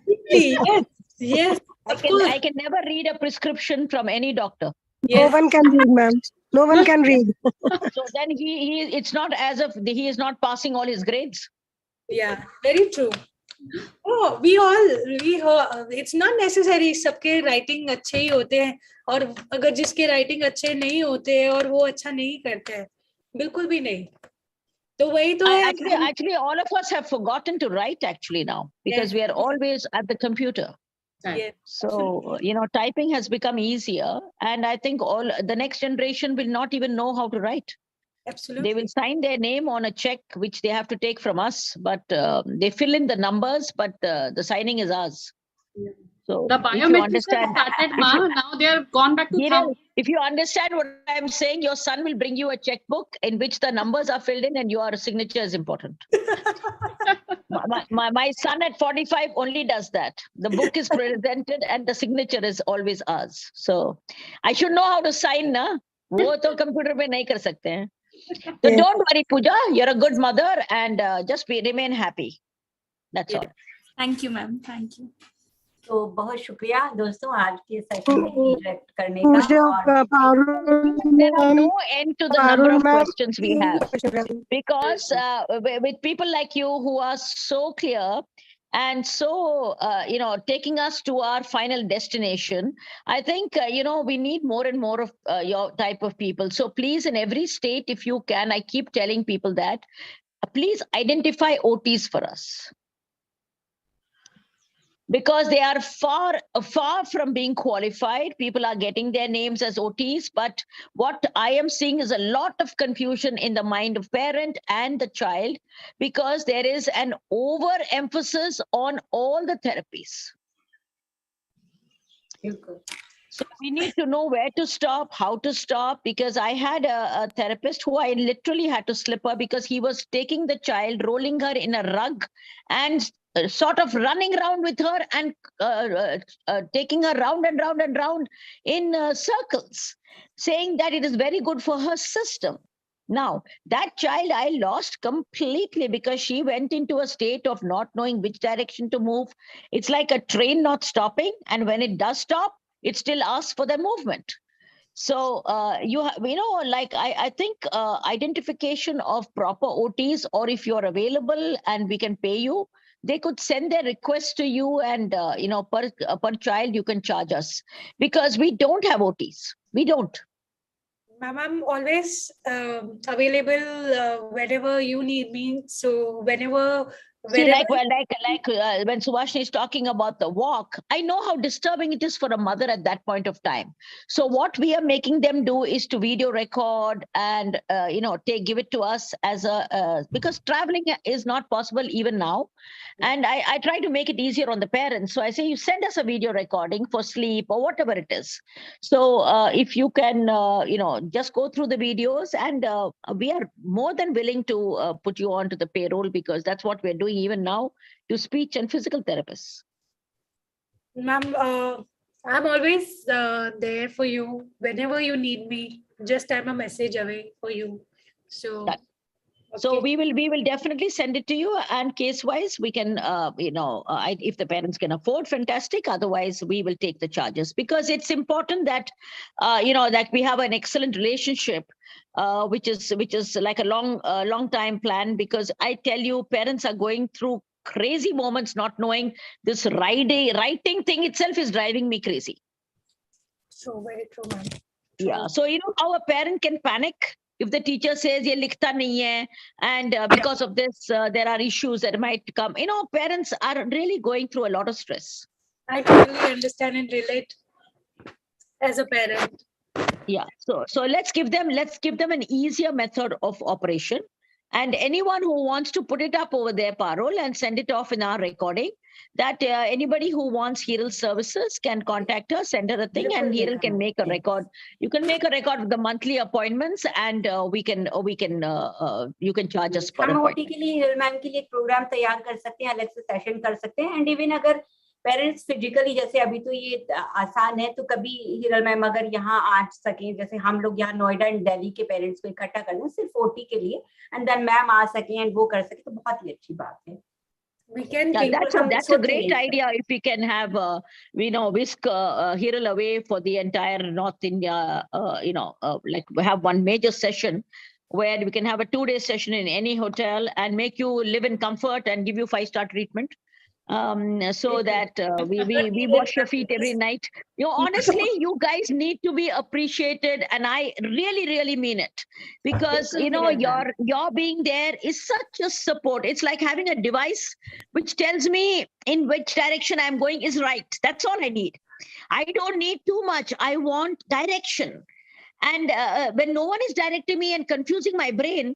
I can never read a prescription from any doctor. Yes. No one can read, ma'am. No one can read. So then it's not as if he is not passing all his grades. Yeah, very true. Oh, it's not necessary सबके writing अच्छे ही होते हैं, और अगर जिसके writing अच्छे नहीं होते हैं और वो अच्छा नहीं करते हैं, बिल्कुल भी नहीं. तो वही तो है. Actually, all of us have forgotten to write actually now, because we are always at the computer. Yes. So, typing has become easier, and I think the next generation will not even know how to write. Absolutely. They will sign their name on a check, which they have to take from us, but they fill in the numbers, but the signing is ours. Yeah. So the biometrics started, now they have gone back to if you understand what I'm saying, your son will bring you a checkbook in which the numbers are filled in and your signature is important. my son at 45 only does that. The book is presented and the signature is always ours. So I should know how to sign, na? वो तो computer में नहीं कर सकते हैं. So don't worry, Pooja. You're a good mother, and just remain happy. That's all. Thank you, ma'am. Thank you. तो बहुत शुक्रिया दोस्तों आज के सेशन में इंटरेक्ट करने का. There are no end to the number of questions we have, because with people like you who are so clear and so taking us to our final destination, I think we need more and more of your type of people. So please, in every state, if you can, I keep telling people that please identify OTs for us, because they are far from being qualified. People are getting their names as OTs, but what I am seeing is a lot of confusion in the mind of parent and the child, because there is an overemphasis on all the therapies. So we need to know where to stop, how to stop, because I had a therapist who I literally had to slip her, because he was taking the child, rolling her in a rug and sort of running around with her and taking her round and round and round in circles, saying that it is very good for her system. Now, that child I lost completely, because she went into a state of not knowing which direction to move. It's like a train not stopping, and when it does stop, it still asks for the movement. So, I think identification of proper OTs, or if you're available and we can pay you, they could send their request to you, and per child you can charge us, because we don't have OTs. We don't. Ma'am, I'm always available whenever you need me. So whenever. See, like when Subhashini is talking about the walk, I know how disturbing it is for a mother at that point of time. So what we are making them do is to video record and give it to us as because traveling is not possible even now, and I try to make it easier on the parents. So I say, you send us a video recording for sleep or whatever it is. So if you can just go through the videos, and we are more than willing to put you onto the payroll, because that's what we're doing even now to speech and physical therapists. Ma'am, I'm always there for you whenever you need me. Just I'm a message away for you. So, so we will definitely send it to you, and case wise we can if the parents can afford, fantastic. Otherwise we will take the charges, because it's important that that we have an excellent relationship, which is like a long time plan, because I tell you, parents are going through crazy moments, not knowing this writing thing itself is driving me crazy. So very true, ma'am. Yeah. So how a parent can panic if the teacher says ye likhta nahi hai, and because of this there are issues that might come. Parents are really going through a lot of stress. I totally understand and relate as a parent. Yeah, so let's give them an easier method of operation. And anyone who wants to put it up over there, Parul, and send it off in our recording, that anybody who wants Hiral services can contact her, send her a thing, and Hiral can make a record. You can make a record of the monthly appointments, and you can charge us per हम appointment. OT के लिए Hiral ma'am के लिए एक programme तैयार कर सकते हैं, अलग से सेशन कर सकते हैं. एंड इवन अगर पेरेंट्स फिजिकली, जैसे अभी तो ये आसान है, तो कभी हिरल मैम अगर यहाँ आ सकें, जैसे हम लोग यहाँ नोएडा एंड दिल्ली के पेरेंट्स को इकट्ठा कर दें सिर्फ OT के लिए, एंड देन मैम आ सकें एंड वो कर सके, तो बहुत ही अच्छी बात है. We can That's a great idea if we can have whisk Hiral away for the entire North India, like we have one major session where we can have a 2-day session in any hotel and make you live in comfort and give you 5-star treatment. So that we wash your feet every night. Honestly, you guys need to be appreciated, and I really, really mean it, because your being there is such a support. It's like having a device which tells me in which direction I'm going is right. That's all I need. I don't need too much. I want direction. And when no one is directing me and confusing my brain,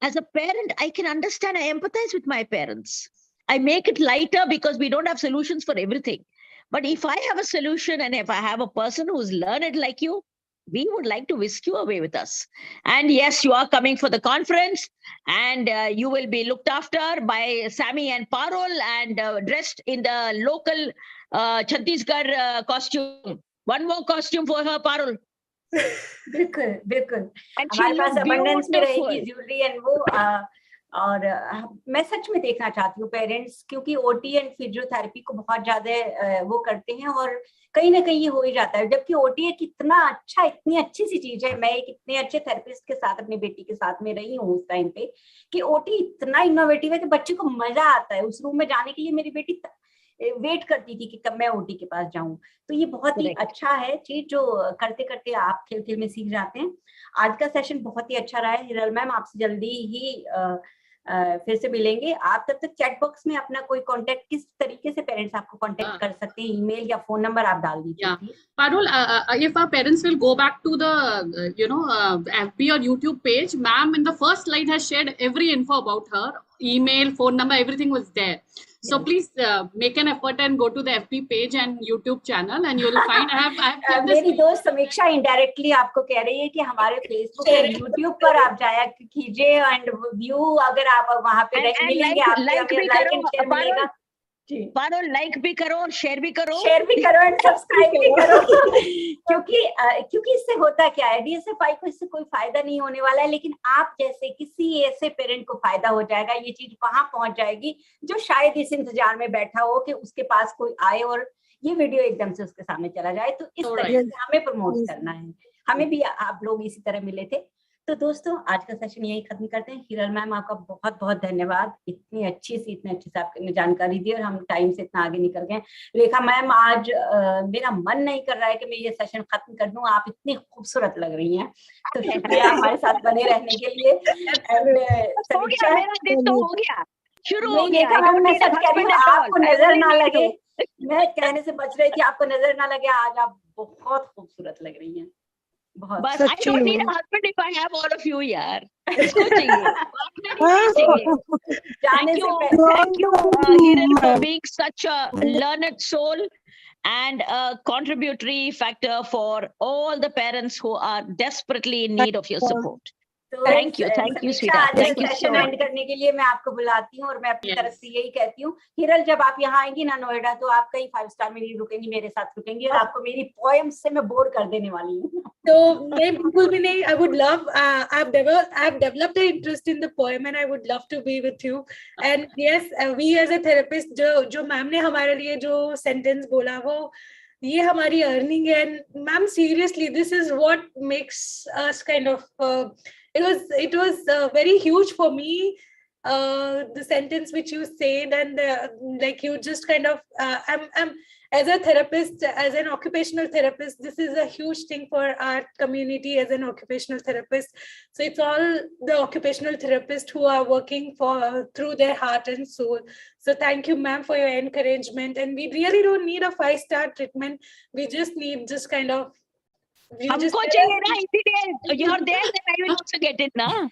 as a parent, I can understand, I empathize with my parents. I make it lighter because we don't have solutions for everything. But if I have a solution, and if I have a person who's learned like you, we would like to whisk you away with us. And yes, you are coming for the conference, and you will be looked after by Sammy and Parul, and dressed in the local Chhattisgarh costume. One more costume for her, Parul. बिल्कुल बिल्कुल. And हमारे she'll पास look abundance में beautiful. रहेगी jewellery and वो. और मैं सच में देखना चाहती हूँ पेरेंट्स, क्योंकि OT एंड फिजियोथेरेपी को बहुत ज्यादा वो करते हैं, और कहीं ना कहीं ये हो ही जाता है. जबकि OT एक इतना अच्छा, इतनी अच्छी सी चीज है. मैं एक इतने अच्छे थेरेपिस्ट के साथ अपनी बेटी के साथ में रही हूँ उस टाइम पे, कि OT इतना इनोवेटिव है कि बच्चे को मजा आता है. उस रूम में जाने के लिए मेरी बेटी वेट करती थी कि कब मैं OT के पास जाऊं. तो ये बहुत ही अच्छा है चीज, जो करते करते आप खेल खेल में सीख जाते हैं. आज का सेशन बहुत ही अच्छा रहा है. हिरल मैम, आपसे जल्दी ही फिर से मिलेंगे. आप तब तक चैट बॉक्स में अपना कोई कांटेक्ट, किस तरीके से पेरेंट्स आपको कांटेक्ट कर सकते हैं, ईमेल या फोन नंबर आप डाल दीजिए. Parul, if our parents will go back to the FB or YouTube page, ma'am in the first slide has shared every info about her, email, phone number, everything was there. So please make an effort and go to the FB page and YouTube channel, and you will find I have मेरी दोस्त समीक्षा indirectly आपको कह रही है कि हमारे Facebook और यूट्यूब पर आप जाया कीजिए, एंड व्यू अगर आप वहां पे मिलेंगे, आपको लाइक एंड शेयर मिलेगा. Parul, लाइक भी करो और शेयर भी करो, एंड सब्सक्राइब भी करो. क्योंकि इससे होता क्या है, DSFI को इससे कोई फायदा नहीं होने वाला है, लेकिन आप जैसे किसी ऐसे पेरेंट को फायदा हो जाएगा. ये चीज वहां पहुंच जाएगी जो शायद इस इंतजार में बैठा हो कि उसके पास कोई आए और ये वीडियो एकदम से उसके सामने चला जाए. तो इस तरह से हमें प्रमोट करना है. हमें भी आप लोग इसी तरह मिले थे. तो दोस्तों, आज का सेशन यही खत्म करते हैं. हिरल मैम, आपका बहुत बहुत धन्यवाद. इतनी अच्छी से आपने जानकारी दी और हम टाइम से इतना आगे निकल गए. रेखा मैम, आज मेरा मन नहीं कर रहा है कि मैं ये सेशन खत्म कर दूं. आप इतनी खूबसूरत लग रही हैं, तो शुक्रिया हमारे साथ बने रहने के लिए. शुरू हो गया. मैं सच कह रही हूँ, आपको नजर ना लगे, मैं कहने से बच रही थी, आपको नजर ना लगे, आज आप बहुत खूबसूरत लग रही हैं. But I don't need a husband if I have all of you, yaar. इसको चाहिए. Thank you, Hiral, for being such a learned soul and a contributory factor for all the parents who are desperately in need of your support. Thank you, sweetheart. Thank you so much. And करने के लिए मैं आपको बुलाती हूँ, और मैं अपनी तरफ से यही कहती हूँ, हिरल, जब आप यहाँ आएंगी ना नोएडा, तो आप कहीं 5 स्टार में नहीं रुकेंगी, मेरे साथ रुकेंगी, और आपको मेरी पोएम्स से मैं बोर कर देने वाली हूँ. तो मैं बिल्कुल भी नहीं. I would love. I've developed an interest in the poem, and I would love to be with you. And yes, we as a therapist, जो मैम ने हमारे लिए जो सेंटेंस बोला, वो ये हमारी अर्निंग है. Ma'am, seriously, this is what makes us kind of. It was very huge for me the sentence which you said, and like you just kind of, I'm as a therapist, as an occupational therapist, this is a huge thing for our community as an occupational therapist. So it's all the occupational therapists who are working through their heart and soul. So thank you, ma'am, for your encouragement. And we really don't need a 5-star treatment. We just need just kind of. हमको चाहिए ना, इसीलिए you're there, then I will also get it ना.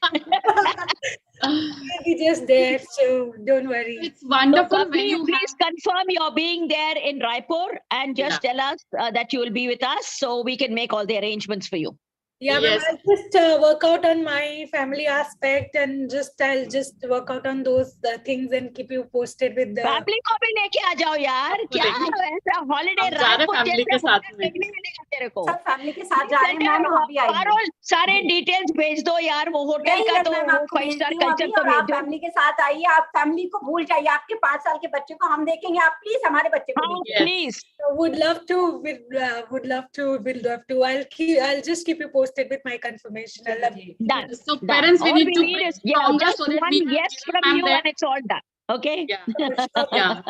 We're just there, so don't worry. It's wonderful. So, please confirm you're being there in Raipur and just tell us that you will be with us so we can make all the arrangements for you. Yeah, Yes. I'll just work out on my family aspect, and I'll just work out on those things and keep you posted with the. Family को भी लेके आ जाओ यार, क्या ऐसा holiday Raipur family के साथ में मिलेगा तेरे को. सब फैमिली के साथ जा रहे हैं मैम, आप भी आइए. पारुल सारे डिटेल्स भेज दो यार, वो होटल का तो 5-star कल्चर तो भेज दो. फैमिली के साथ आइए, आप फैमिली को भूल जाइए, आपके 5 साल के बच्चे को हम देखेंगे, आप प्लीज हमारे बच्चे को please. Would love to. I'll just keep you posted with my confirmation. I love you. Done. So parents, we need to be stronger just so that one we yes from you and it's all done. Okay. Yeah.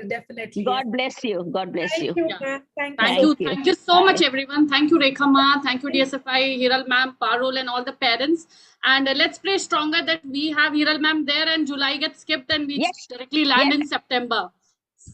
Definitely. God bless you. God bless you. Thank you so much, everyone. Thank you, Rekha Ma. Thank you, DSFI, Hiral ma'am, Parul, and all the parents. And let's pray stronger that we have Hiral ma'am there, and July gets skipped, and we directly land in September.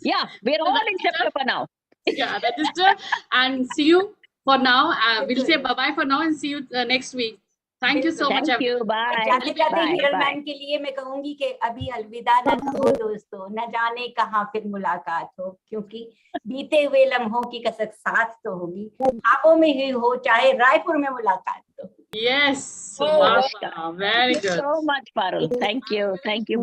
Yeah, we're all in September now. Yeah, register and see you for now. We'll say bye-bye for now and see you next week. Thank you so much. Thank you. Bye. जाते जाते Hiral ma'am के लिए मैं कहूंगी कि अभी अलविदा न कहो दोस्तों, न जाने कहाँ फिर मुलाकात हो, क्योंकि बीते हुए लम्हों की कसक साथ तो होगी, ख्वाबों में ही हो चाहे रायपुर में मुलाकात हो. Yes. Wow. Very good. Thank you so much, Parul. Thank you.